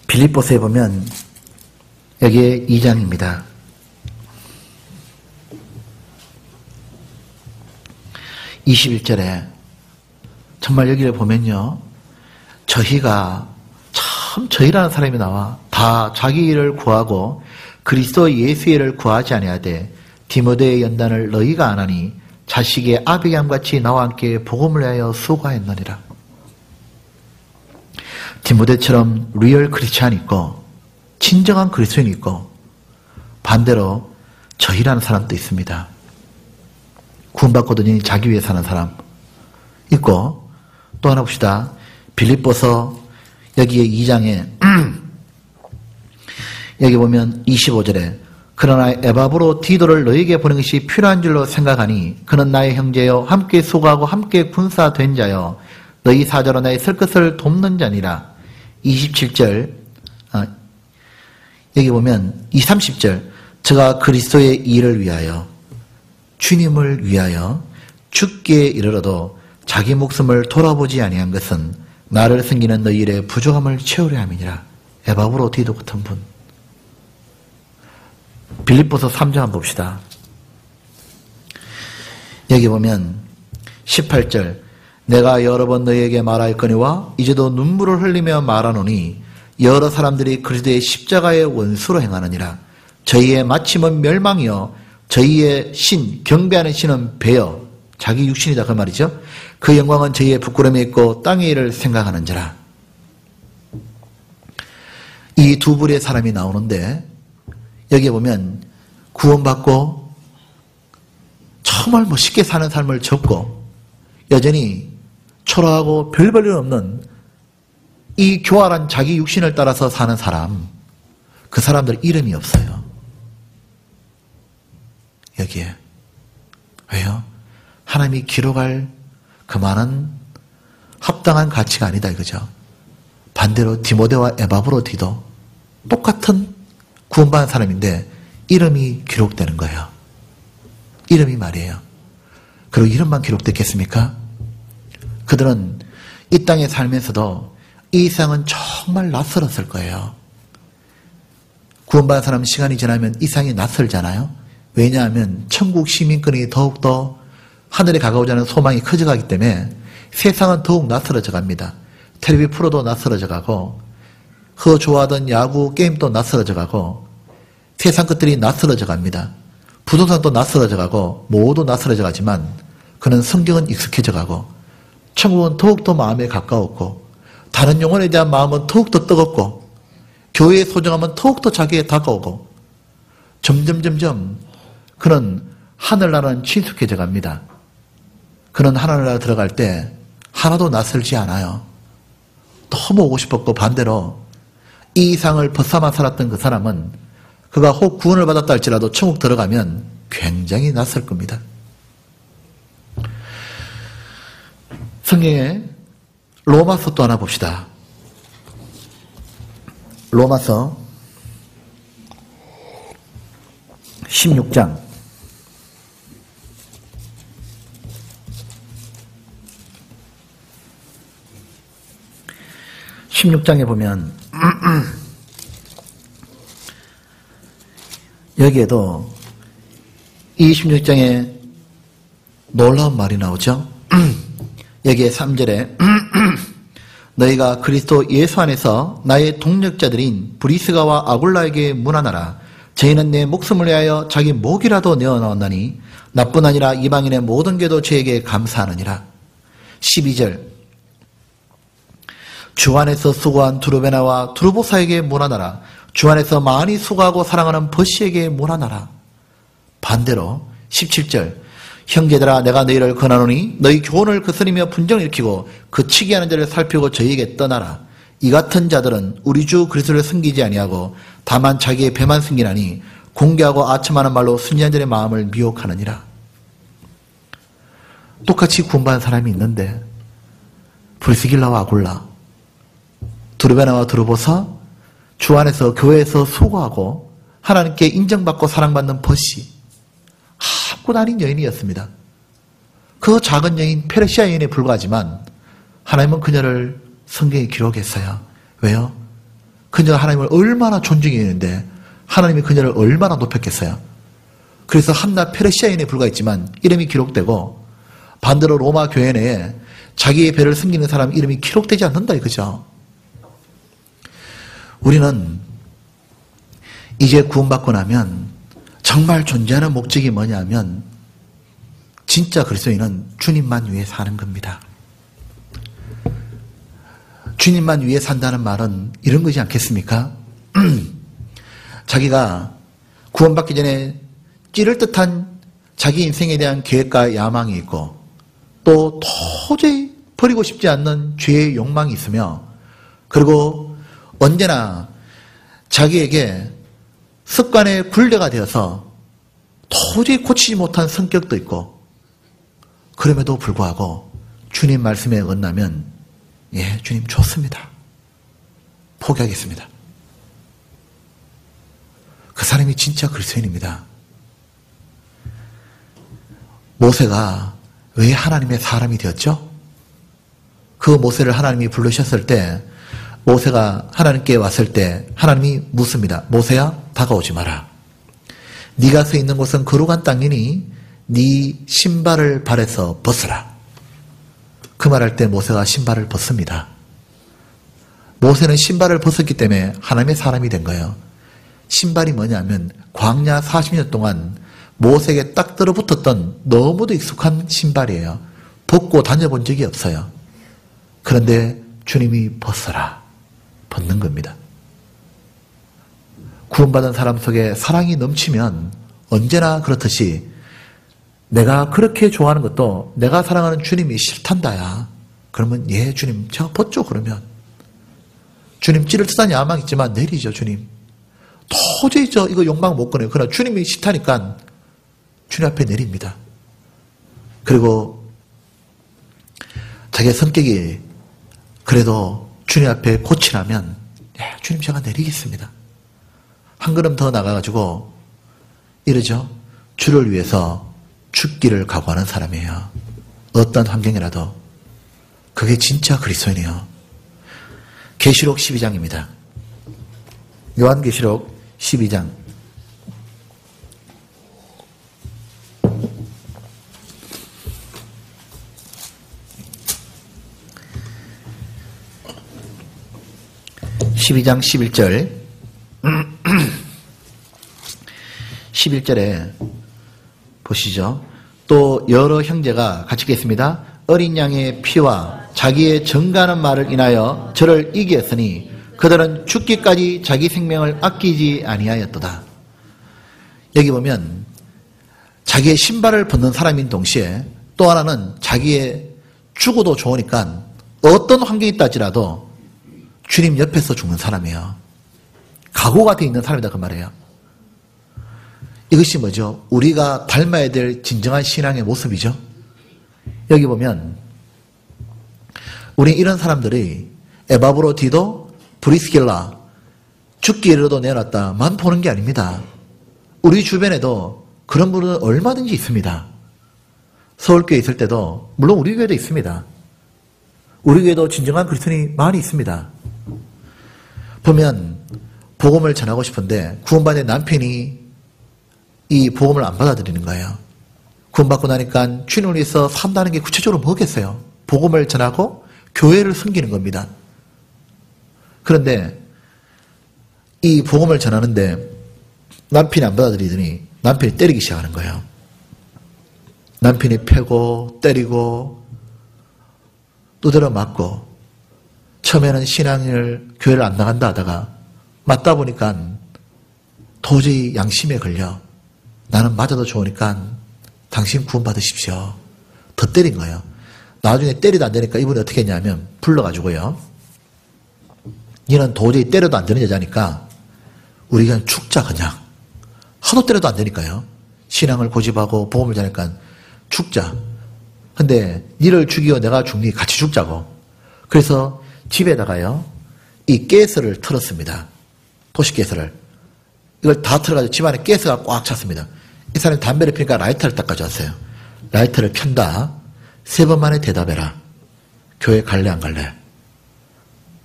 '빌립보서에 보면 여기에 2장입니다. 21절에 정말 여기를 보면요. 저희라는 사람이 나와 다 자기 일을 구하고 그리스도 예수의 일을 구하지 아니하되 디모데의 연단을 너희가 안 하니 자식의 아비감같이 나와 함께 복음을 위하여 수고하였느니라. 디모데처럼 리얼 크리스찬이 있고 진정한 그리스도인이 있고 반대로 저희라는 사람도 있습니다. 구원받거든요. 자기 위해 사는 사람 있고 또 하나 봅시다. 빌립보서 여기에 2장에 여기 보면 25절에 그러나 에바브로 디도를 너에게 보낸 것이 필요한 줄로 생각하니 그는 나의 형제여 함께 수고하고 함께 군사된 자여 너희 사자로 나의 설 것을 돕는 자니라. 27절 여기 보면 30절 저가 그리스도의 일을 위하여 주님을 위하여 죽기에 이르러도 자기 목숨을 돌아보지 아니한 것은 나를 섬기는 너희 일의 부족함을 채우려 함이니라. 에바브로 디도 같은 분. 빌립보서 3장 한번 봅시다. 여기 보면 18절 내가 여러 번 너희에게 말하였거니와 이제도 눈물을 흘리며 말하노니 여러 사람들이 그리스도의 십자가의 원수로 행하느니라. 저희의 마침은 멸망이요 저희의 신 경배하는 신은 배여 자기 육신이다 그 말이죠. 그 영광은 저희의 부끄러움에 있고 땅의 일을 생각하는지라. 이 두 부류의 사람이 나오는데 여기에 보면 구원받고 정말 쉽게 사는 삶을 접고 여전히 초라하고 별 볼 일 없는 이 교활한 자기 육신을 따라서 사는 사람, 그 사람들 이름이 없어요. 여기에. 왜요? 하나님이 기록할 그만한 합당한 가치가 아니다 이거죠. 반대로 디모데와 에바브로디도 똑같은 구원받은 사람인데 이름이 기록되는 거예요. 이름이 말이에요. 그리고 이름만 기록됐겠습니까? 그들은 이 땅에 살면서도 이 세상은 정말 낯설었을 거예요. 구원받은 사람은 시간이 지나면 이 세상이 낯설잖아요. 왜냐하면 천국 시민권이 더욱더 하늘에 가까워지는 않은 소망이 커져가기 때문에 세상은 더욱 낯설어져 갑니다. 텔레비 프로도 낯설어져 가고 그거 좋아하던 야구 게임도 낯설어져 가고 세상 것들이 낯설어져 갑니다. 부동산도 낯설어져 가고 모두 낯설어져 가지만 그는 성경은 익숙해져 가고 천국은 더욱더 마음에 가까웠고 다른 영혼에 대한 마음은 더욱더 뜨겁고 교회의 소중함은 더욱더 자기에 다가오고 점점 그는 하늘나라는 친숙해져 갑니다. 그는 하늘나라 들어갈 때 하나도 낯설지 않아요. 너무 오고 싶었고 반대로 이 이상을 벗삼아 살았던 그 사람은 그가 혹 구원을 받았다 할지라도 천국 들어가면 굉장히 낯설 겁니다. 성경에 로마서 또 하나 봅시다. 로마서 16장 16장에 보면 여기에도 이 16장에 놀라운 말이 나오죠. 여기에 3절에 너희가 그리스도 예수 안에서 나의 동력자들인 브리스가와 아굴라에게 문안하라. 저희는 내 목숨을 위하여 자기 목이라도 내어놓았나니 나뿐 아니라 이방인의 모든 개도 저에게 감사하느니라. 12절 주 안에서 수고한 두르베나와 두르보사에게 몰아나라. 주 안에서 많이 수고하고 사랑하는 버시에게 몰아나라. 반대로 17절 형제들아 내가 너희를 권하노니 너희 교훈을 거스리며 분정을 일으키고 그치게 하는 자를 살피고 저희에게 떠나라. 이 같은 자들은 우리 주 그리스도를 섬기지 아니하고 다만 자기의 배만 섬기나니 공개하고 아첨하는 말로 순진한 자의 마음을 미혹하느니라. 똑같이 구원받은 사람이 있는데 브리스길라와 아굴라, 두르베나와 두르보사, 주 안에서 교회에서 수고하고 하나님께 인정받고 사랑받는 버시, 아무것도 아닌 여인이었습니다. 그 작은 여인 페르시아 여인에 불과하지만 하나님은 그녀를 성경에 기록했어요. 왜요? 그녀가 하나님을 얼마나 존중했는데 하나님이 그녀를 얼마나 높였겠어요. 그래서 한낱 페르시아 여인에 불과했지만 이름이 기록되고 반대로 로마 교회 내에 자기의 배를 섬기는 사람 이름이 기록되지 않는다 이거죠. 우리는 이제 구원받고 나면 정말 존재하는 목적이 뭐냐면 진짜 그리스도인은 주님만 위해 사는 겁니다. 주님만 위해 산다는 말은 이런 거지 않겠습니까? 자기가 구원받기 전에 찌를 듯한 자기 인생에 대한 계획과 야망이 있고 또 도저히 버리고 싶지 않는 죄의 욕망이 있으며 그리고 언제나 자기에게 습관의 굴레가 되어서 도저히 고치지 못한 성격도 있고 그럼에도 불구하고 주님 말씀에 언나면 예, 주님 좋습니다. 포기하겠습니다. 그 사람이 진짜 그리스도인입니다. 모세가 왜 하나님의 사람이 되었죠? 그 모세를 하나님이 부르셨을 때 모세가 하나님께 왔을 때 하나님이 묻습니다. 모세야 다가오지 마라. 네가 서 있는 곳은 거룩한 땅이니 네 신발을 발에서 벗으라. 그 말할 때 모세가 신발을 벗습니다. 모세는 신발을 벗었기 때문에 하나님의 사람이 된 거예요. 신발이 뭐냐면 광야 40년 동안 모세에게 딱 들어붙었던 너무도 익숙한 신발이에요. 벗고 다녀본 적이 없어요. 그런데 주님이 벗어라. 벗는 겁니다. 구원받은 사람 속에 사랑이 넘치면 언제나 그렇듯이 내가 그렇게 좋아하는 것도 내가 사랑하는 주님이 싫단다야. 그러면 예 주님 저 벗죠 그러면. 주님 찌를 듯한 야망 있지만 내리죠 주님. 도저히 저 이거 욕망 못 끊어요. 그러나 주님이 싫다니까 주님 앞에 내립니다. 그리고 자기의 성격이 그래도 주님 앞에 고치라면 예, 주님 제가 내리겠습니다. 한 걸음 더 나가가지고 이러죠. 주를 위해서 죽기를 각오하는 사람이에요. 어떤 환경이라도. 그게 진짜 그리스도인이에요. 계시록 12장입니다. 요한계시록 12장 12장 11절 11절에 보시죠. 또 여러 형제가 같이 읽겠습니다. 어린 양의 피와 자기의 정가하는 말을 인하여 저를 이기었으니 그들은 죽기까지 자기 생명을 아끼지 아니하였도다. 여기 보면 자기의 신발을 벗는 사람인 동시에 또 하나는 자기의 죽어도 좋으니까 어떤 환경이 있다지라도 주님 옆에서 죽는 사람이에요. 각오가 되어 있는 사람이다 그 말이에요. 이것이 뭐죠? 우리가 닮아야 될 진정한 신앙의 모습이죠. 여기 보면 우리 이런 사람들이 에바브로디도 브리스길라 죽기 이르러도 내어놨다만 보는 게 아닙니다. 우리 주변에도 그런 분은 얼마든지 있습니다. 서울교회 있을 때도 물론 우리 교회도 있습니다. 우리 교회도 진정한 그리스도인이 많이 있습니다. 보면 복음을 전하고 싶은데 구원받은 남편이 이 복음을 안 받아들이는 거예요. 구원받고 나니까 주님을 위해서 산다는 게 구체적으로 뭐겠어요? 복음을 전하고 교회를 섬기는 겁니다. 그런데 이 복음을 전하는데 남편이 안 받아들이더니 남편이 때리기 시작하는 거예요. 남편이 패고 때리고 두드려 맞고 처음에는 교회를 안 나간다 하다가 맞다 보니까 도저히 양심에 걸려 나는 맞아도 좋으니까 당신 구원받으십시오. 더 때린 거예요. 나중에 때리도 안 되니까 이분이 어떻게 했냐면 불러가지고요. 얘는 도저히 때려도 안 되는 여자니까 우리 그냥 죽자 그냥. 하도 때려도 안 되니까요. 신앙을 고집하고 복음을 전하니까 죽자. 근데 니를 죽이고 내가 죽니 같이 죽자고. 그래서 집에다가요. 이 가스를 틀었습니다. 도시가스를. 이걸 다 틀어가지고 집안에 가스가 꽉 찼습니다. 이 사람이 담배를 피니까 라이터를 딱 가져왔어요. 라이터를 켠다. 3번 만에 대답해라. 교회 갈래 안 갈래?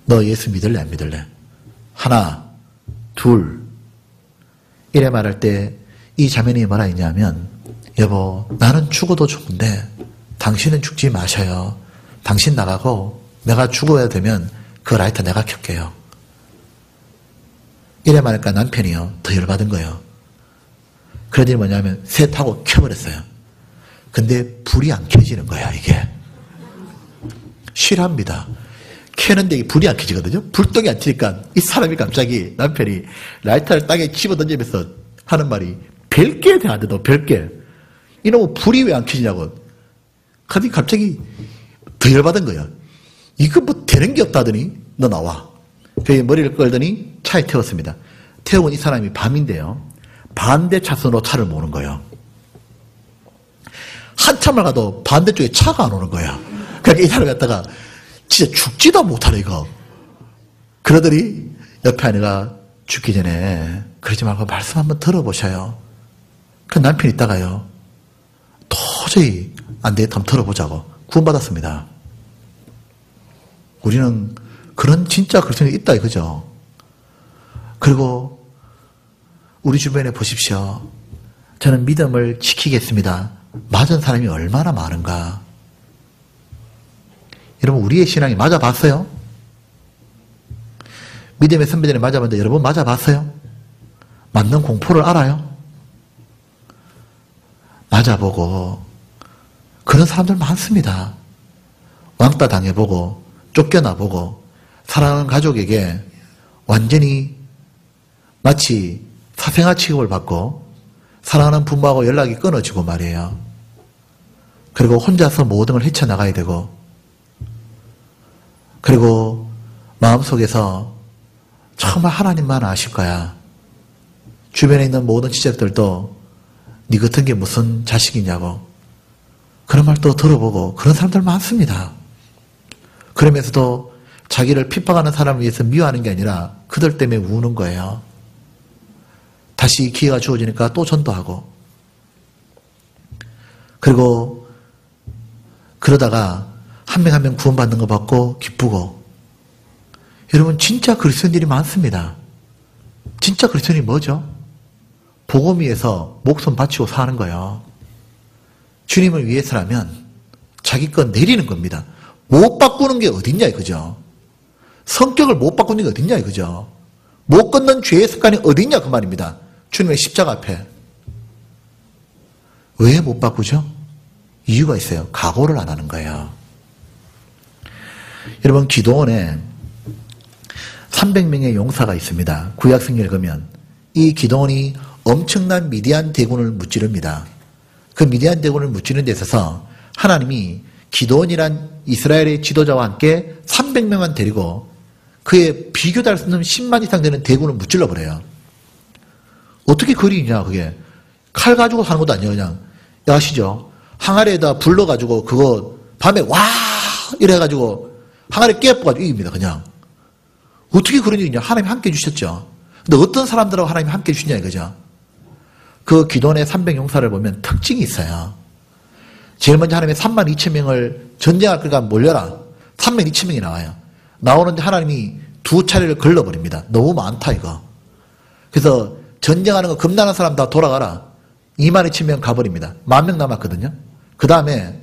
너 예수 믿을래 안 믿을래? 하나, 둘. 이래 말할 때 이 자매님이 뭐라 했냐면 여보 나는 죽어도 좋은데 당신은 죽지 마셔요. 당신 나가고 내가 죽어야 되면 그 라이터 내가 켤게요. 이래 말하니까 남편이요. 더 열받은 거예요. 그러더니 뭐냐면 새 타고 켜버렸어요. 근데 불이 안 켜지는 거야 이게. 실합니다. 켜는데 이 불이 안 켜지거든요. 불똥이 안 튀니까 이 사람이 갑자기 남편이 라이터를 땅에 집어던지면서 하는 말이 별게 대한데도 별게. 이놈의 불이 왜 안 켜지냐고. 근데 갑자기 더 열받은 거야. 이거 뭐 되는 게 없다더니 너 나와. 그래서 머리를 끌더니 차에 태웠습니다. 태운 이 사람이 밤인데요. 반대 차선으로 차를 모는 거예요. 한참을 가도 반대쪽에 차가 안 오는 거야. 그러니까 이 사람이 갔다가 진짜 죽지도 못하네 이거. 그러더니 옆에 아내가 죽기 전에 그러지 말고 말씀 한번 들어보셔요. 그 남편이 있다가요. 도저히 안 되겠다 한번 들어보자고 구원받았습니다. 우리는 그런 진짜 그리스도인이 있다 이거죠. 그리고 우리 주변에 보십시오. 저는 믿음을 지키겠습니다. 맞은 사람이 얼마나 많은가. 여러분 우리의 신앙이 맞아봤어요? 믿음의 선배들이 맞아봤는데 여러분 맞아봤어요? 맞는 공포를 알아요? 맞아보고 그런 사람들 많습니다. 왕따 당해보고 쫓겨나보고 사랑하는 가족에게 완전히 마치 사생아 취급을 받고 사랑하는 부모하고 연락이 끊어지고 말이에요. 그리고 혼자서 모든 걸 헤쳐나가야 되고 그리고 마음속에서 정말 하나님만 아실 거야. 주변에 있는 모든 지적들도 네 같은 게 무슨 자식이냐고 그런 말도 들어보고 그런 사람들 많습니다. 그러면서도 자기를 핍박하는 사람을 위해서 미워하는 게 아니라 그들 때문에 우는 거예요. 다시 기회가 주어지니까 또 전도하고 그리고 그러다가 한 명 한 명 구원받는 거 받고 기쁘고. 여러분 진짜 그리스도인들이 많습니다. 진짜 그리스도인이 뭐죠? 복음 위해서 목숨 바치고 사는 거예요. 주님을 위해서라면 자기 것 내리는 겁니다. 못 바꾸는 게 어딨냐 이거죠. 성격을 못 바꾸는 게 어딨냐 이거죠. 못 끊는 죄의 습관이 어딨냐 그 말입니다. 주님의 십자가 앞에. 왜 못 바꾸죠? 이유가 있어요. 각오를 안 하는 거예요. 여러분 기도원에 300명의 용사가 있습니다. 구약성경을 읽으면 이 기도원이 엄청난 미디안 대군을 무찌릅니다. 그 미디안 대군을 무찌르는 데 있어서 하나님이 기도원이란 이스라엘의 지도자와 함께 300명만 데리고 그의 비교도 할 수 없는 10만 이상 되는 대군을 무찔러 버려요. 어떻게 그리냐 그게. 칼 가지고 사는 것도 아니에요. 그냥 아시죠? 항아리에다 불러가지고 그거 밤에 와 이래가지고 항아리 깨뿌가지고 이깁니다. 그냥. 어떻게 그런 일이냐. 하나님이 함께 해주셨죠. 근데 어떤 사람들하고 하나님이 함께 해주시냐 이거죠. 그 기도원의 300용사를 보면 특징이 있어요. 제일 먼저 하나님이 3만 2천 명을 전쟁할 거니까 몰려라. 3만 2천 명이 나와요. 나오는데 하나님이 2차례를 걸러버립니다. 너무 많다 이거. 그래서 전쟁하는 거 겁나는 사람 다 돌아가라. 2만 2천 명 가버립니다. 10,000명 남았거든요. 그 다음에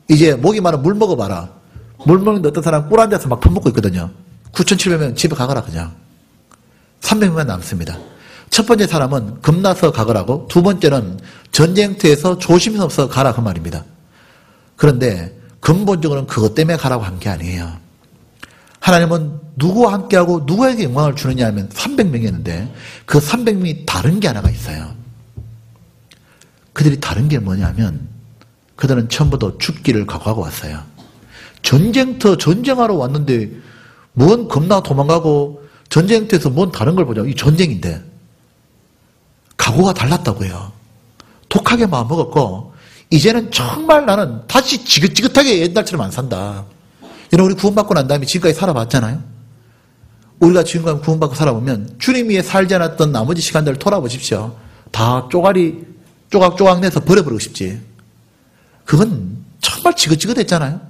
이제 목이 마른 물 먹어봐라. 물 먹는데 어떤 사람 꿀 앉아서 막 퍼먹고 있거든요. 9,700명 집에 가거라 그냥. 300명만 남습니다. 첫 번째 사람은 겁나서 가거라고, 두 번째는 전쟁터에서 조심스러워서 가라 그 말입니다. 그런데 근본적으로는 그것 때문에 가라고 한 게 아니에요. 하나님은 누구와 함께하고 누구에게 영광을 주느냐 하면 300명이었는데 그 300명이 다른 게 하나가 있어요. 그들이 다른 게 뭐냐면 그들은 처음부터 죽기를 각오하고 왔어요. 전쟁터 전쟁하러 왔는데 뭔 겁나 도망가고 전쟁터에서 뭔 다른 걸 보자. 이 전쟁인데 각오가 달랐다고요. 독하게 마음먹었고 이제는 정말 나는 다시 지긋지긋하게 옛날처럼 안 산다. 여러분, 우리 구원받고 난 다음에 지금까지 살아봤잖아요. 우리가 지금까지 구원받고 살아보면 주님 위에 살지 않았던 나머지 시간들을 돌아보십시오. 다 쪼가리 쪼각쪼각 내서 버려버리고 싶지. 그건 정말 지긋지긋했잖아요.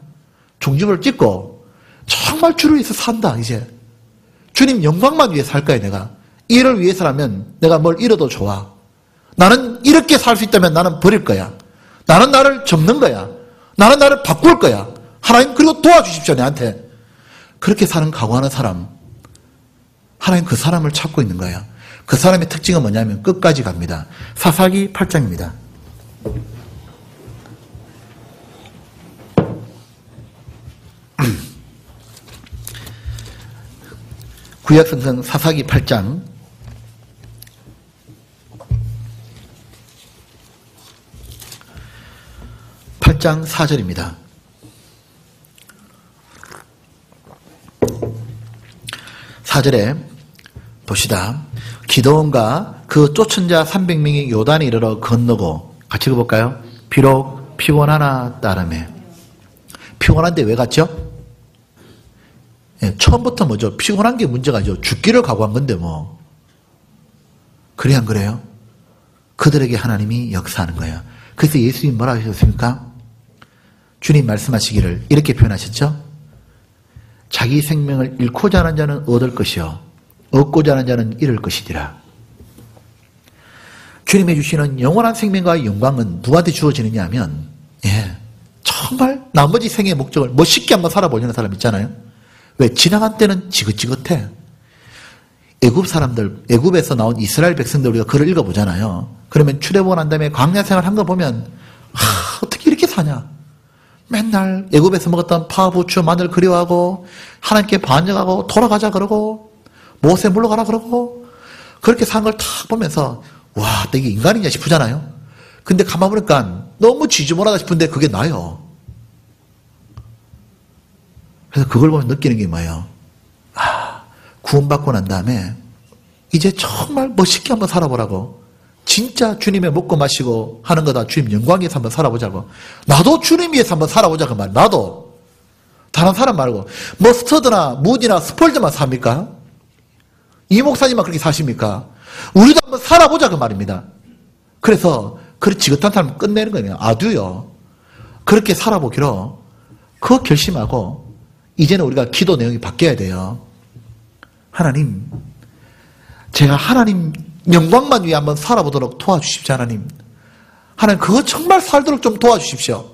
종지부를 찍고 정말 주를 위해서 산다. 이제 주님 영광만 위해 살 거야. 내가 이를 위해서라면 내가 뭘 잃어도 좋아. 나는 이렇게 살 수 있다면 나는 버릴 거야. 나는 나를 접는 거야. 나는 나를 바꿀 거야. 하나님 그리고 도와주십시오. 내한테. 그렇게 사는 각오하는 사람, 하나님 그 사람을 찾고 있는 거예요. 그 사람의 특징은 뭐냐면 끝까지 갑니다. 사사기 8장입니다. 구약성경 사사기 8장 8장 4절입니다. 4절에 봅시다. 기드온과 그 쫓은 자 300명이 요단에 이르러 건너고, 같이 읽어볼까요? 비록 피곤하나 따름에. 피곤한데 왜 갔죠? 예, 처음부터 뭐죠? 피곤한 게 문제가죠. 죽기를 각오한 건데 뭐. 그래 안 그래요? 그들에게 하나님이 역사하는 거예요. 그래서 예수님이 뭐라 하셨습니까? 주님 말씀하시기를 이렇게 표현하셨죠? 자기 생명을 잃고자 하는 자는 얻을 것이요 얻고자 하는 자는 잃을 것이니라. 주님이 주시는 영원한 생명과 영광은 누구한테 주어지느냐 하면 정말 나머지 생의 목적을 멋있게 한번 살아보려는 사람 있잖아요. 왜? 지나간 때는 지긋지긋해. 애굽 사람들, 애굽에서 나온 이스라엘 백성들 우리가 글을 읽어보잖아요. 그러면 출애굽 난 다음에 광야 생활 한 거 보면 어떻게 이렇게 사냐. 맨날 애굽에서 먹었던 파, 부추, 마늘 그리워하고 하나님께 반역하고 돌아가자 그러고 모세 물러가라 그러고 그렇게 산 걸 탁 보면서 와, 이게 인간이냐 싶으잖아요. 근데 가만 보니까 너무 지저분하다 싶은데 그게 나요. 그래서 그걸 보면 느끼는 게 뭐예요? 구원받고 난 다음에 이제 정말 멋있게 한번 살아보라고. 진짜 주님의 먹고 마시고 하는 거다. 주님 영광 위해서 한번 살아보자고. 나도 주님 위해서 한번 살아보자 그 말. 나도. 다른 사람 말고. 머스터드나 무디나 스펄즈만 삽니까? 이 목사님만 그렇게 사십니까? 우리도 한번 살아보자 그 말입니다. 그래서 그렇게 지긋한 사람 끝내는 거예요. 아두요. 그렇게 살아보기로 그 결심하고 이제는 우리가 기도 내용이 바뀌어야 돼요. 하나님, 제가 하나님 영광만 위해 한번 살아보도록 도와주십시오. 하나님, 하나님 그거 정말 살도록 좀 도와주십시오.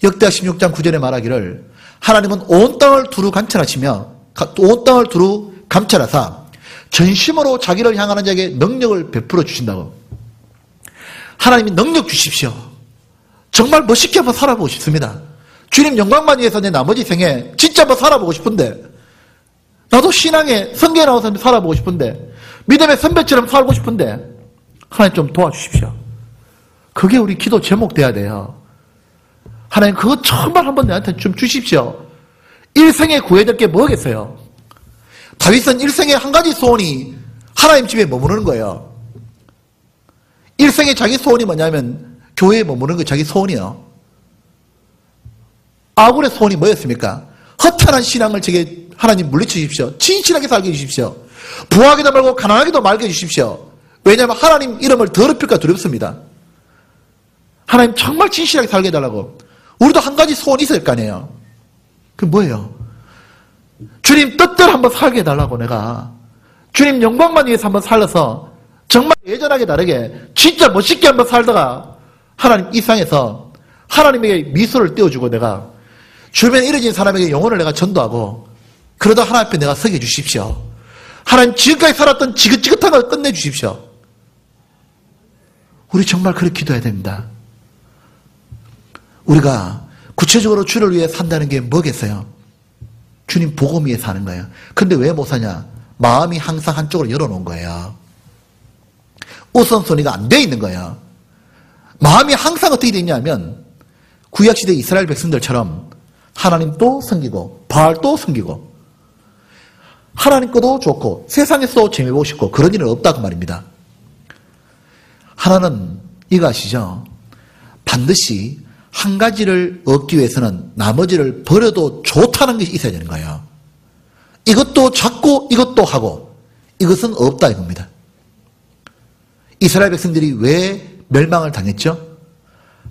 역대하 16장 9절에 말하기를 하나님은 온 땅을 두루 감찰하시며 온 땅을 두루 감찰하사 전심으로 자기를 향하는 자에게 능력을 베풀어 주신다고. 하나님이 능력 주십시오. 정말 멋있게 한번 살아보고 싶습니다. 주님 영광만 위해서 내 나머지 생에 진짜 한번 살아보고 싶은데, 나도 신앙의 성경에 나와서 살아보고 싶은데, 믿음의 선배처럼 살고 싶은데 하나님 좀 도와주십시오. 그게 우리 기도 제목 돼야 돼요. 하나님 그거 정말 한번 내한테 좀 주십시오. 일생에 구해야 될 게 뭐겠어요? 다윗은 일생에 한 가지 소원이 하나님 집에 머무르는 거예요. 일생에 자기 소원이 뭐냐면 교회에 머무르는 게 자기 소원이에요. 아굴의 소원이 뭐였습니까? 허탄한 신앙을 제게 하나님 물리치십시오. 진실하게 살게 해주십시오. 부하기도 말고 가난하기도 말게 해주십시오. 왜냐하면 하나님 이름을 더럽힐까 두렵습니다. 하나님 정말 진실하게 살게 해달라고. 우리도 한 가지 소원이 있을 거 아니에요. 그게 뭐예요? 주님 뜻대로 한번 살게 해달라고. 내가 주님 영광만 위해서 한번 살아서 정말 예전하게 다르게 진짜 멋있게 한번 살다가 하나님 이 세상에서 하나님에게 미소를 띄워주고 내가 주변에 이뤄진 사람에게 영혼을 내가 전도하고 그러다 하나님 앞에 내가 서게 해주십시오. 하나님 지금까지 살았던 지긋지긋한 걸 끝내주십시오. 우리 정말 그렇게 기도해야 됩니다. 우리가 구체적으로 주를 위해 산다는 게 뭐겠어요? 주님 복음 위에 사는 거예요. 근데 왜 못 사냐? 마음이 항상 한쪽으로 열어놓은 거예요. 우선순위가 안 돼 있는 거예요. 마음이 항상 어떻게 돼 있냐면 구약시대 이스라엘 백성들처럼 하나님 또 섬기고 바알 또 섬기고 하나님 것도 좋고 세상에서 재미보고 싶고 그런 일은 없다고 말입니다. 하나는 이거 아시죠? 반드시 한 가지를 얻기 위해서는 나머지를 버려도 좋다는 것이 있어야 되는 거예요. 이것도 잡고 이것도 하고 이것은 없다 이겁니다. 이스라엘 백성들이 왜 멸망을 당했죠?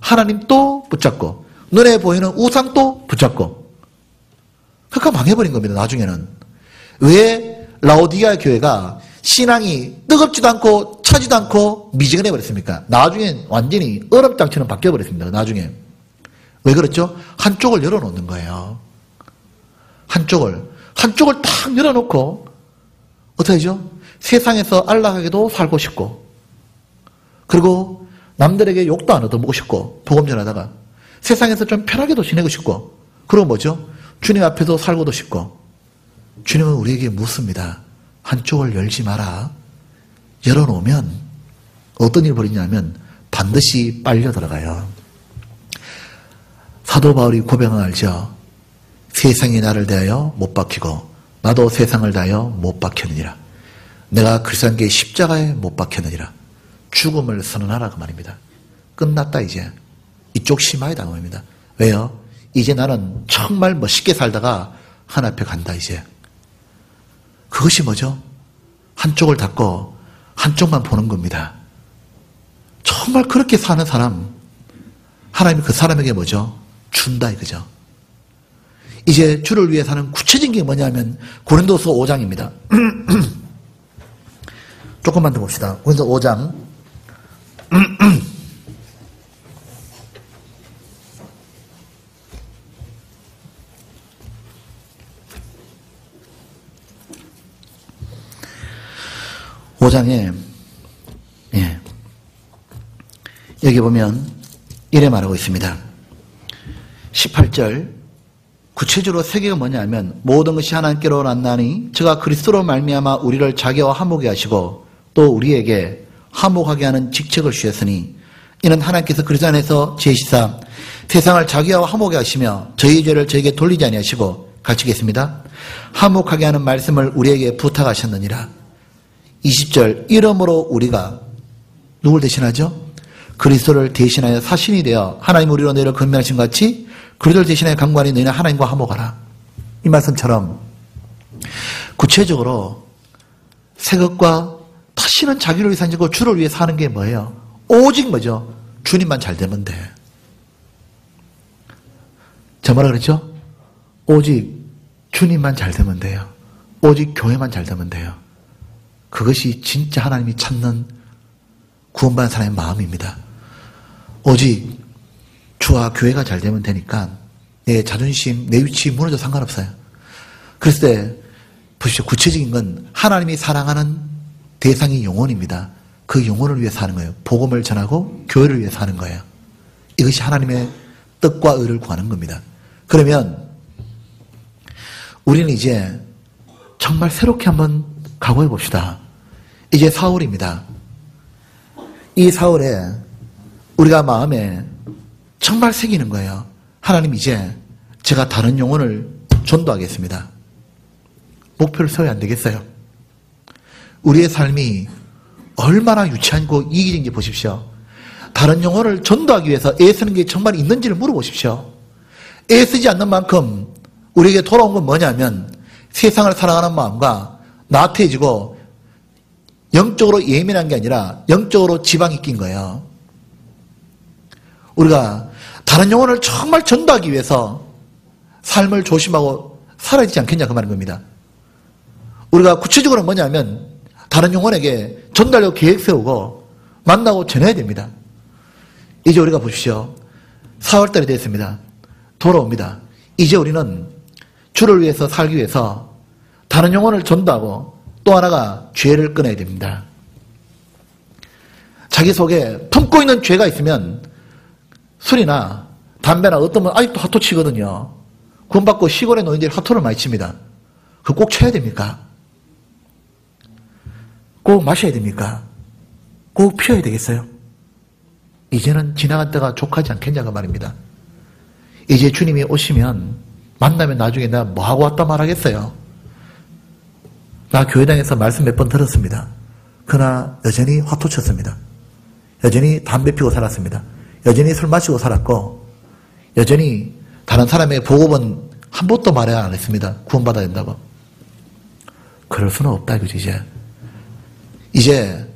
하나님 또 붙잡고 눈에 보이는 우상도 붙잡고 그러니까 망해버린 겁니다. 나중에는. 왜 라오디게아 교회가 신앙이 뜨겁지도 않고 차지도 않고 미지근해 버렸습니까? 나중엔 완전히 얼음장처럼 바뀌어버렸습니다. 나중에. 왜 그렇죠? 한쪽을 열어놓는 거예요. 한쪽을 탁 열어놓고 어떻게 하죠? 세상에서 안락하게도 살고 싶고 그리고 남들에게 욕도 안 얻어먹고 싶고 복음 전하다가 세상에서 좀 편하게도 지내고 싶고 그리고 뭐죠? 주님 앞에서 살고도 싶고 주님은 우리에게 묻습니다. 한쪽을 열지 마라. 열어놓으면 어떤 일이 벌이냐면 반드시 빨려 들어가요. 사도 바울이 고백한 거 알죠? 세상이 나를 대하여 못 박히고 나도 세상을 대하여 못 박혔느니라. 내가 그리스도께 십자가에 못 박혔느니라. 죽음을 선언하라 그 말입니다. 끝났다 이제. 이쪽 심하게 당합니다. 왜요? 이제 나는 정말 멋있게 살다가 하나님 앞에 간다 이제. 그것이 뭐죠? 한쪽을 닫고 한쪽만 보는 겁니다. 정말 그렇게 사는 사람 하나님이 그 사람에게 뭐죠? 준다 이거죠. 이제 주를 위해 사는 구체적인 게 뭐냐면 고린도서 5장입니다. 조금만 더 봅시다. 고린도서 5장 5장에 여기 보면 이래 말하고 있습니다. 18절 구체적으로 세계가 뭐냐면 모든 것이 하나님께로 났나니 저가 그리스도로 말미암아 우리를 자기와 화목하게 하시고 또 우리에게 화목하게 하는 직책을 주셨으니 이는 하나님께서 그리스도 안에서 제시사 세상을 자기와 화목하게 하시며 저희 죄를 저에게 돌리지 아니하시고 가르치겠습니다. 화목하게 하는 말씀을 우리에게 부탁하셨느니라. 20절 이러므로 우리가 누굴 대신하죠? 그리스도를 대신하여 사신이 되어 하나님 우리로 너희를 건면하신 것 같이 그리스도를 대신하여 강구하니 너희는 하나님과 화목하라. 이 말씀처럼 구체적으로 새 것과 다시는 자기를 위해서 아니고 주를 위해 사는 게 뭐예요? 오직 뭐죠? 주님만 잘 되면 돼. 저 뭐라 그랬죠? 오직 주님만 잘 되면 돼요. 오직 교회만 잘 되면 돼요. 그것이 진짜 하나님이 찾는 구원받은 사람의 마음입니다. 오직 주와 교회가 잘 되면 되니까 내 자존심, 내 위치 무너져도 상관없어요. 그랬을 때 보십시오. 구체적인 건 하나님이 사랑하는 대상이 영혼입니다. 그 영혼을 위해 사는 거예요. 복음을 전하고 교회를 위해 사는 거예요. 이것이 하나님의 뜻과 의를 구하는 겁니다. 그러면 우리는 이제 정말 새롭게 한번 각오해 봅시다. 이제 사울입니다. 이 사울에 우리가 마음에 정말 새기는 거예요. 하나님 이제 제가 다른 영혼을 전도하겠습니다. 목표를 세워야 안 되겠어요? 우리의 삶이 얼마나 유치하고 이기적인지 보십시오. 다른 영혼을 전도하기 위해서 애쓰는 게 정말 있는지를 물어보십시오. 애쓰지 않는 만큼 우리에게 돌아온 건 뭐냐면 세상을 사랑하는 마음과 나태해지고 영적으로 예민한 게 아니라 영적으로 지방이 낀 거예요. 우리가 다른 영혼을 정말 전도하기 위해서 삶을 조심하고 살아야 되지 않겠냐 그 말인 겁니다. 우리가 구체적으로 뭐냐면 다른 영혼에게 전달력 계획 세우고 만나고 전해야 됩니다. 이제 우리가 보십시오. 4월달이 됐습니다. 돌아옵니다. 이제 우리는 주를 위해서 살기 위해서 다른 영혼을 전도하고 또 하나가 죄를 끊어야 됩니다. 자기 속에 품고 있는 죄가 있으면 술이나 담배나 어떤 분 아직도 핫토 치거든요. 구원받고 시골의 노인들이 화투를 많이 칩니다. 그거 꼭 쳐야 됩니까? 꼭 마셔야 됩니까? 꼭 피워야 되겠어요? 이제는 지나간 때가 족하지 않겠냐고 말입니다. 이제 주님이 오시면 만나면 나중에 나 뭐하고 왔다 말하겠어요? 나 교회당에서 말씀 몇 번 들었습니다. 그러나 여전히 화투 쳤습니다. 여전히 담배 피고 살았습니다. 여전히 술 마시고 살았고 여전히 다른 사람의 복음은 한 번도 말을 안 했습니다. 구원받아야 된다고. 그럴 수는 없다 이거죠. 이제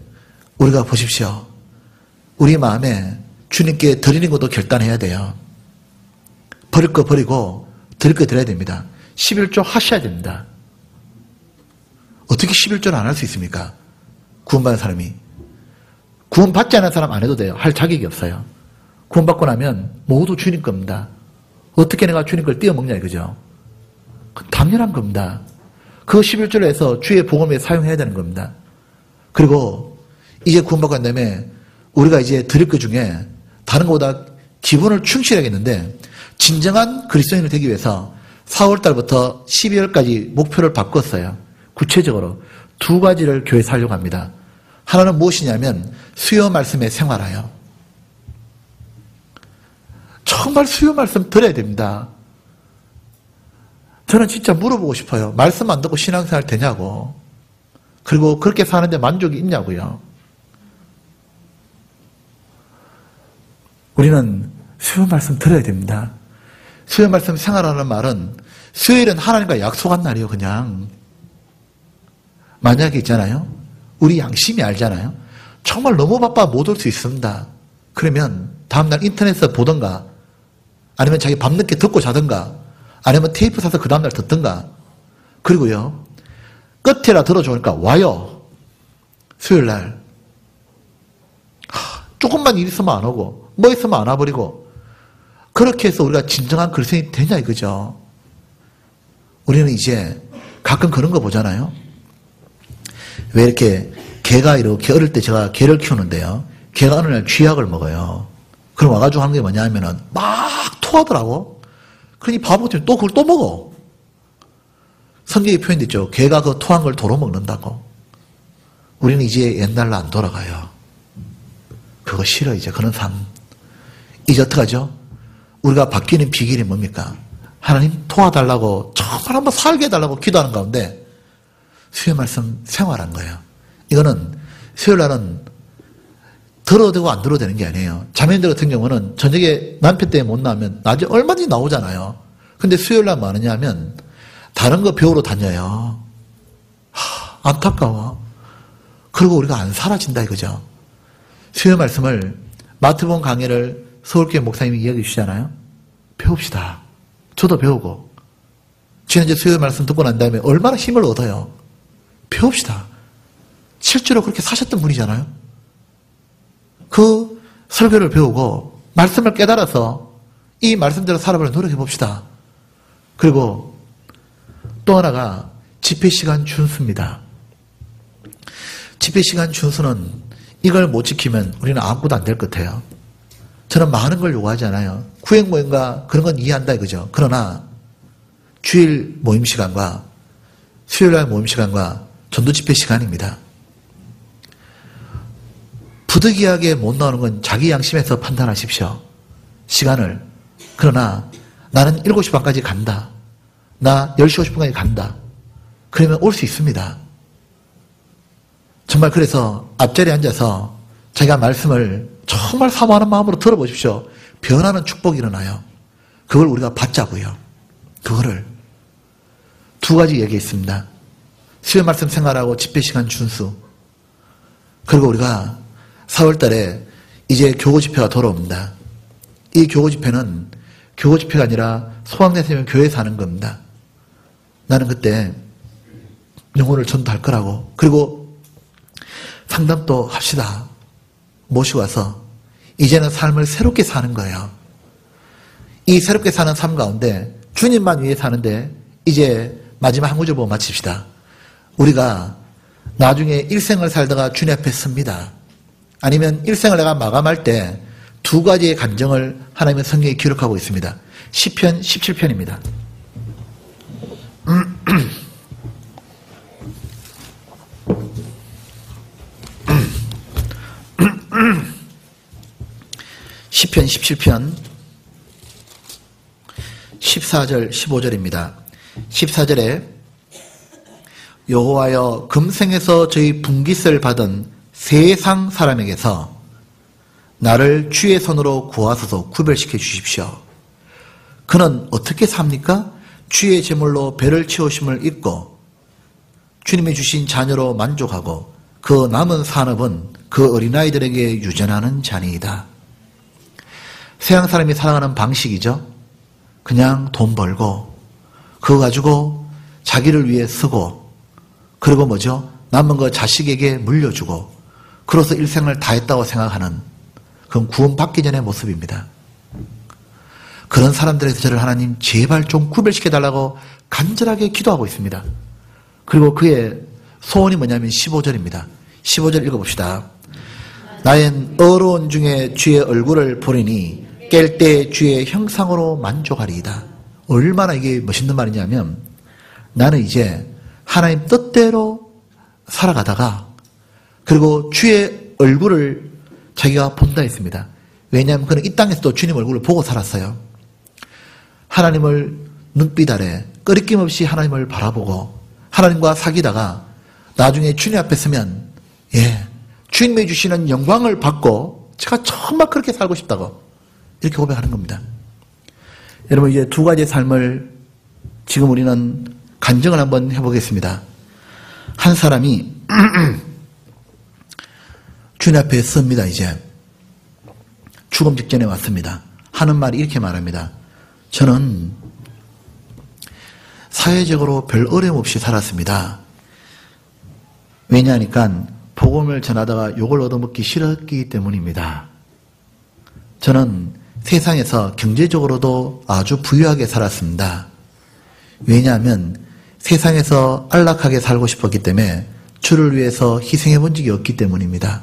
우리가 보십시오. 우리 마음에 주님께 드리는 것도 결단해야 돼요. 버릴 거 버리고 드릴 거 드려야 됩니다. 11조 하셔야 됩니다. 어떻게 11조를 안 할 수 있습니까? 구원받은 사람이. 구원받지 않은 사람 안 해도 돼요. 할 자격이 없어요. 구원받고 나면 모두 주님 겁니다. 어떻게 내가 주님 걸 띄어먹냐 이거죠. 당연한 겁니다. 그 11조를 해서 주의 복음에 사용해야 되는 겁니다. 그리고 이제 구원받고 난 다음에 우리가 이제 드릴 것 중에 다른 것보다 기본을 충실하겠는데 진정한 그리스도인이 되기 위해서 4월달부터 12월까지 목표를 바꿨어요. 구체적으로 두 가지를 교회에 살려고 합니다. 하나는 무엇이냐면 수요 말씀에 생활하여. 정말 수요 말씀 들어야 됩니다. 저는 진짜 물어보고 싶어요. 말씀 안 듣고 신앙생활 되냐고. 그리고 그렇게 사는데 만족이 있냐고요. 우리는 수요 말씀 들어야 됩니다. 수요 말씀 생활하는 말은 수요일은 하나님과 약속한 날이요. 그냥 만약에 있잖아요. 우리 양심이 알잖아요. 정말 너무 바빠 못 올 수 있습니다. 그러면 다음날 인터넷에서 보던가 아니면 자기 밤늦게 듣고 자던가 아니면 테이프 사서 그 다음날 듣던가. 그리고요 끝이라 들어주니까 와요. 수요일날 조금만 일 있으면 안 오고 뭐 있으면 안 와버리고 그렇게 해서 우리가 진정한 그리스도인이 되냐 이거죠. 우리는 이제 가끔 그런 거 보잖아요. 왜 이렇게 개가 이렇게 어릴 때 제가 개를 키우는데요. 개가 어느 날 쥐약을 먹어요. 그럼 와가지고 하는 게 뭐냐 하면은 막 토하더라고. 그러니 바보같이 또 그걸 또 먹어. 성경에 표현되어 있죠. 개가 그 토한 걸 도로 먹는다고. 우리는 이제 옛날로 안 돌아가요. 그거 싫어 이제 그런 삶. 이제 어떡하죠? 우리가 바뀌는 비결이 뭡니까? 하나님 도와달라고 정말 한번 살게 해달라고 기도하는 가운데 수요 말씀 생활한 거예요. 이거는 수요일날은 들어도 되고 안 들어도 되는 게 아니에요. 자매님들 같은 경우는 저녁에 남편 때문에 못 나오면 낮에 얼마든지 나오잖아요. 근데 수요일날 뭐 하느냐 하면 다른 거 배우러 다녀요. 안타까워. 그리고 우리가 안 사라진다 이거죠. 수요 말씀을 마태복음 강해를 서울교회 목사님이 이야기해 주시잖아요. 배웁시다. 저도 배우고 지난주 수요 말씀 듣고 난 다음에 얼마나 힘을 얻어요. 배웁시다. 실제로 그렇게 사셨던 분이잖아요. 그 설교를 배우고 말씀을 깨달아서 이 말씀대로 살아보려 노력해 봅시다. 그리고 또 하나가 집회시간 준수입니다. 집회시간 준수는 이걸 못 지키면 우리는 아무것도 안 될 것 같아요. 저는 많은 걸 요구하지 않아요. 구획 모임과 그런 건 이해한다 이거죠. 그러나 주일 모임 시간과 수요일날 모임 시간과 전도 집회 시간입니다. 부득이하게 못 나오는 건 자기 양심에서 판단하십시오. 시간을. 그러나 나는 7시 반까지 간다. 나 10시 50분까지 간다. 그러면 올 수 있습니다. 정말 그래서 앞자리에 앉아서 자기가 말씀을 정말 사모하는 마음으로 들어보십시오. 변하는 축복이 일어나요. 그걸 우리가 받자고요. 그거를 두 가지 얘기했습니다. 수요 말씀 생활하고 집회시간 준수. 그리고 우리가 4월 달에 이제 교고 집회가 돌아옵니다. 이 교고 집회는 교고 집회가 아니라 소망내세면 교회에서 하는 겁니다. 나는 그때 영혼을 전도할 거라고. 그리고 상담도 합시다. 모시고 와서 이제는 삶을 새롭게 사는 거예요. 이 새롭게 사는 삶 가운데 주님만 위해 사는데 이제 마지막 한 구절 보고 마칩시다. 우리가 나중에 일생을 살다가 주님 앞에 섭니다. 아니면 일생을 내가 마감할 때 두 가지의 감정을 하나님의 성경에 기록하고 있습니다. 시편 17편입니다. 시편 17편 14절 15절입니다. 14절에 여호와여 금생에서 저희 분깃을 받은 세상 사람에게서 나를 주의 손으로 구하소서 구별시켜 주십시오. 그는 어떻게 삽니까? 주의 제물로 배를 채우심을 잊고 주님이 주신 자녀로 만족하고 그 남은 산업은 그 어린아이들에게 유전하는 자니이다. 세상 사람이 살아가는 방식이죠. 그냥 돈 벌고 그거 가지고 자기를 위해 쓰고 그리고 뭐죠? 남은 거 자식에게 물려주고 그로서 일생을 다했다고 생각하는 그건 구원받기 전의 모습입니다. 그런 사람들에서 저를 하나님 제발 좀 구별시켜달라고 간절하게 기도하고 있습니다. 그리고 그의 소원이 뭐냐면 15절입니다. 15절 읽어봅시다. 나의 어려운 중에 주의 얼굴을 보리니 깰 때 주의 형상으로 만족하리이다. 얼마나 이게 멋있는 말이냐면 나는 이제 하나님 뜻대로 살아가다가 그리고 주의 얼굴을 자기가 본다 했습니다. 왜냐하면 그는 이 땅에서도 주님 얼굴을 보고 살았어요. 하나님을 눈빛 아래 끄리낌 없이 하나님을 바라보고 하나님과 사귀다가 나중에 주님 앞에 서면 주님이 주시는 영광을 받고 제가 정말 그렇게 살고 싶다고 이렇게 고백하는 겁니다. 여러분 이제 두 가지의 삶을 지금 우리는 간증을 한번 해보겠습니다. 한 사람이 주님 앞에 섭니다. 이제 죽음 직전에 왔습니다. 하는 말이 이렇게 말합니다. 저는 사회적으로 별 어려움 없이 살았습니다. 왜냐하니까 복음을 전하다가 욕을 얻어먹기 싫었기 때문입니다. 저는 세상에서 경제적으로도 아주 부유하게 살았습니다. 왜냐하면 세상에서 안락하게 살고 싶었기 때문에 주를 위해서 희생해 본 적이 없기 때문입니다.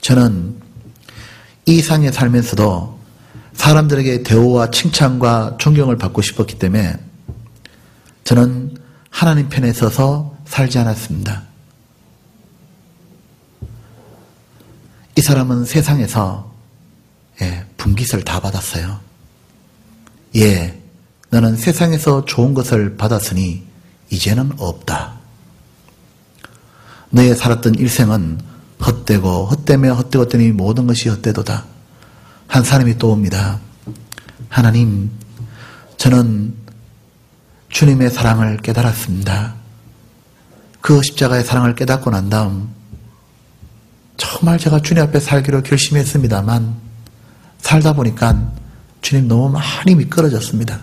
저는 이 상에 살면서도 사람들에게 대우와 칭찬과 존경을 받고 싶었기 때문에 저는 하나님 편에 서서 살지 않았습니다. 이 사람은 세상에서 분깃을 다 받았어요. 너는 세상에서 좋은 것을 받았으니 이제는 없다. 너의 살았던 일생은 헛되고 헛되며 헛되었더니 모든 것이 헛되도다. 한 사람이 또 옵니다. 하나님, 저는 주님의 사랑을 깨달았습니다. 그 십자가의 사랑을 깨닫고 난 다음 정말 제가 주님 앞에 살기로 결심했습니다만 살다 보니까 주님 너무 많이 미끄러졌습니다.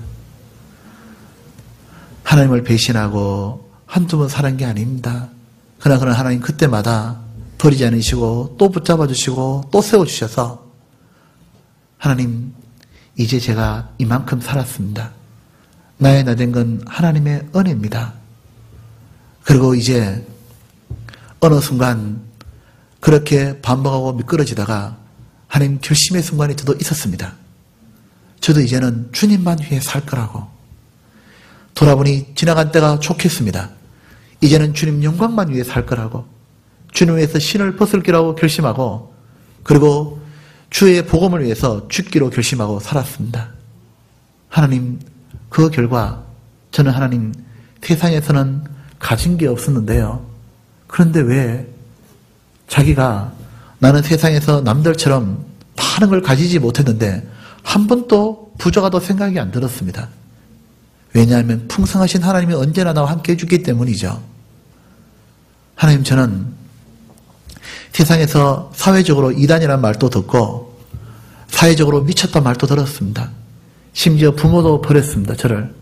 하나님을 배신하고 한두 번 사는 게 아닙니다. 그러나 하나님 그때마다 버리지 않으시고 또 붙잡아 주시고 또 세워주셔서 하나님 이제 제가 이만큼 살았습니다. 나의 나 된 건 하나님의 은혜입니다. 그리고 이제 어느 순간 그렇게 반복하고 미끄러지다가 하나님 결심의 순간이 저도 있었습니다. 저도 이제는 주님만 위해 살 거라고. 돌아보니 지나간 때가 좋겠습니다. 이제는 주님 영광만 위해 살 거라고. 주님 위해서 신을 벗을 기라고 결심하고 그리고 주의 복음을 위해서 죽기로 결심하고 살았습니다. 하나님 그 결과 저는 하나님 세상에서는 가진 게 없었는데요. 그런데 왜 자기가 나는 세상에서 남들처럼 많은 걸 가지지 못했는데 한 번도 부족하다고 생각이 안 들었습니다. 왜냐하면 풍성하신 하나님이 언제나 나와 함께 해주기 때문이죠. 하나님 저는 세상에서 사회적으로 이단이라는 말도 듣고 사회적으로 미쳤다는 말도 들었습니다. 심지어 부모도 버렸습니다. 저를.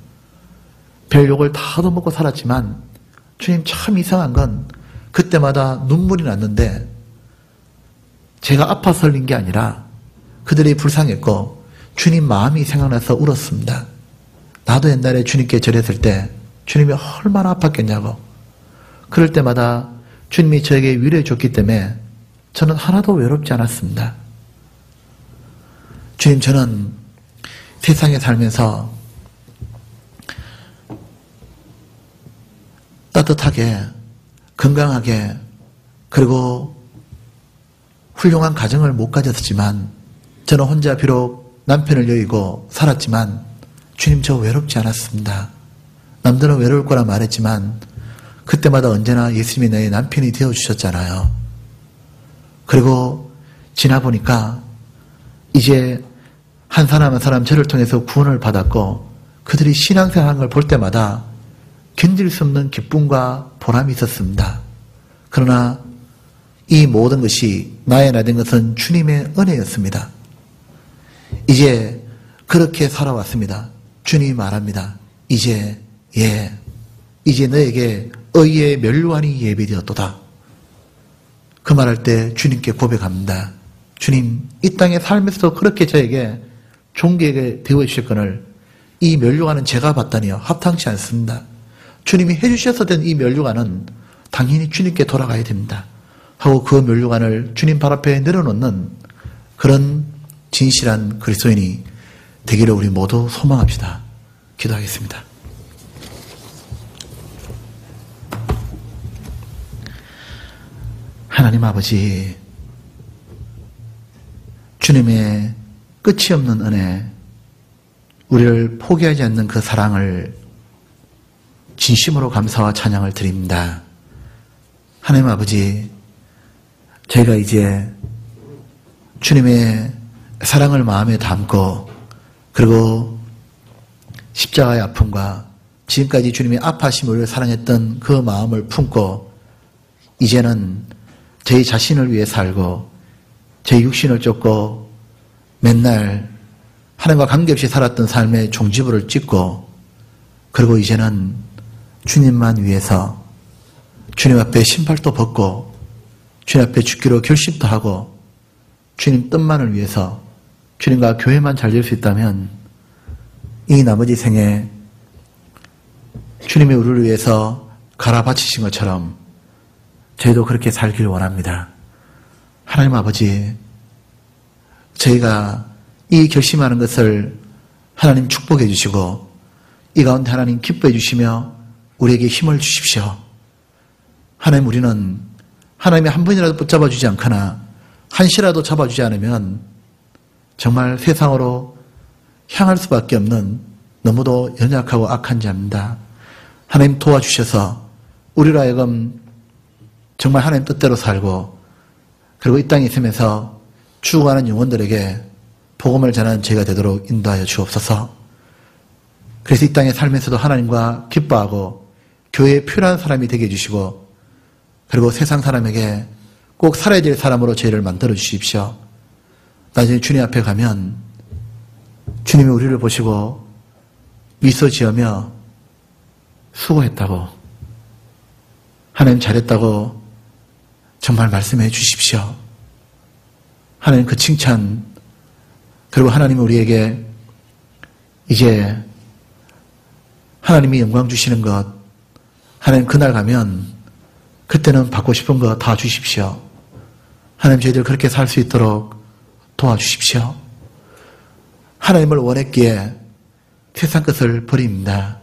별 욕을 다 얻어먹고 살았지만 주님 참 이상한 건 그때마다 눈물이 났는데 제가 아파서 흘린 게 아니라 그들이 불쌍했고 주님 마음이 생각나서 울었습니다. 나도 옛날에 주님께 절했을 때 주님이 얼마나 아팠겠냐고. 그럴 때마다 주님이 저에게 위로해 줬기 때문에 저는 하나도 외롭지 않았습니다. 주님 저는 세상에 살면서 따뜻하게, 건강하게, 그리고 훌륭한 가정을 못 가졌지만 저는 혼자 비록 남편을 여의고 살았지만 주님 저 외롭지 않았습니다. 남들은 외로울 거라 말했지만 그때마다 언제나 예수님이 내 남편이 되어주셨잖아요. 그리고 지나보니까 이제 한 사람 한 사람 저를 통해서 구원을 받았고 그들이 신앙생활하는 걸 볼 때마다 견딜 수 없는 기쁨과 보람이 있었습니다. 그러나 이 모든 것이 나의 나된 것은 주님의 은혜였습니다. 이제 그렇게 살아왔습니다. 주님이 말합니다. 이제 너에게 의의 면류관이 예비되었도다. 그 말할 때 주님께 고백합니다. 주님, 이 땅의 삶에서도 그렇게 저에게 종되게 되어 주셨거늘 이 면류관은 제가 받다니요 합당치 않습니다. 주님이 해주셔서 된 이 면류관은 당연히 주님께 돌아가야 됩니다. 하고 그 면류관을 주님 발 앞에 내려놓는 그런 진실한 그리스도인이 되기를 우리 모두 소망합시다. 기도하겠습니다. 하나님 아버지, 주님의 끝이 없는 은혜, 우리를 포기하지 않는 그 사랑을 진심으로 감사와 찬양을 드립니다. 하나님 아버지, 저희가 이제 주님의 사랑을 마음에 담고 그리고 십자가의 아픔과 지금까지 주님이 아파하심으로 우리를 사랑했던 그 마음을 품고 이제는 저희 자신을 위해 살고 제 육신을 쫓고 맨날 하나님과 관계없이 살았던 삶의 종지부를 찍고 그리고 이제는 주님만 위해서 주님 앞에 신발도 벗고 주님 앞에 죽기로 결심도 하고 주님 뜻만을 위해서 주님과 교회만 잘 될 수 있다면 이 나머지 생에 주님이 우리를 위해서 갈아바치신 것처럼 저희도 그렇게 살길 원합니다. 하나님 아버지, 저희가 이 결심하는 것을 하나님 축복해 주시고 이 가운데 하나님 기뻐해 주시며 우리에게 힘을 주십시오. 하나님, 우리는 하나님이 한 번이라도 붙잡아 주지 않거나 한시라도 잡아주지 않으면 정말 세상으로 향할 수밖에 없는 너무도 연약하고 악한 자입니다. 하나님 도와주셔서 우리로 하여금 정말 하나님 뜻대로 살고 그리고 이 땅에 있으면서 죽어가는 영혼들에게 복음을 전하는 저희가 되도록 인도하여 주옵소서. 그래서 이 땅에 살면서도 하나님과 기뻐하고 교회에 필요한 사람이 되게 해주시고 그리고 세상 사람에게 꼭 살아야 될 사람으로 저희를 만들어 주십시오. 나중에 주님 앞에 가면 주님이 우리를 보시고 미소 지으며 수고했다고, 하나님 잘했다고 정말 말씀해 주십시오. 하나님 그 칭찬, 그리고 하나님이 우리에게 이제 하나님이 영광 주시는 것, 하나님 그날 가면 그때는 받고 싶은 거 다 주십시오. 하나님 저희들 그렇게 살 수 있도록 도와주십시오. 하나님을 원했기에 세상 것을 버립니다.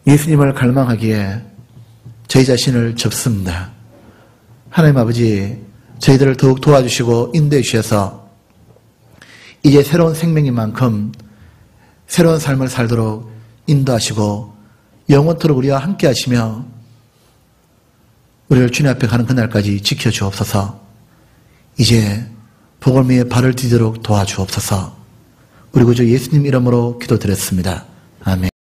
예수님을 갈망하기에 저희 자신을 접습니다. 하나님 아버지, 저희들을 더욱 도와주시고 인도해 주셔서 이제 새로운 생명인 만큼 새로운 삶을 살도록 인도하시고 영원토록 우리와 함께 하시며 우리를 주님 앞에 가는 그날까지 지켜주옵소서. 이제 복을 위해 발을 디도록 도와주옵소서. 우리 구주 예수님 이름으로 기도드렸습니다. 아멘.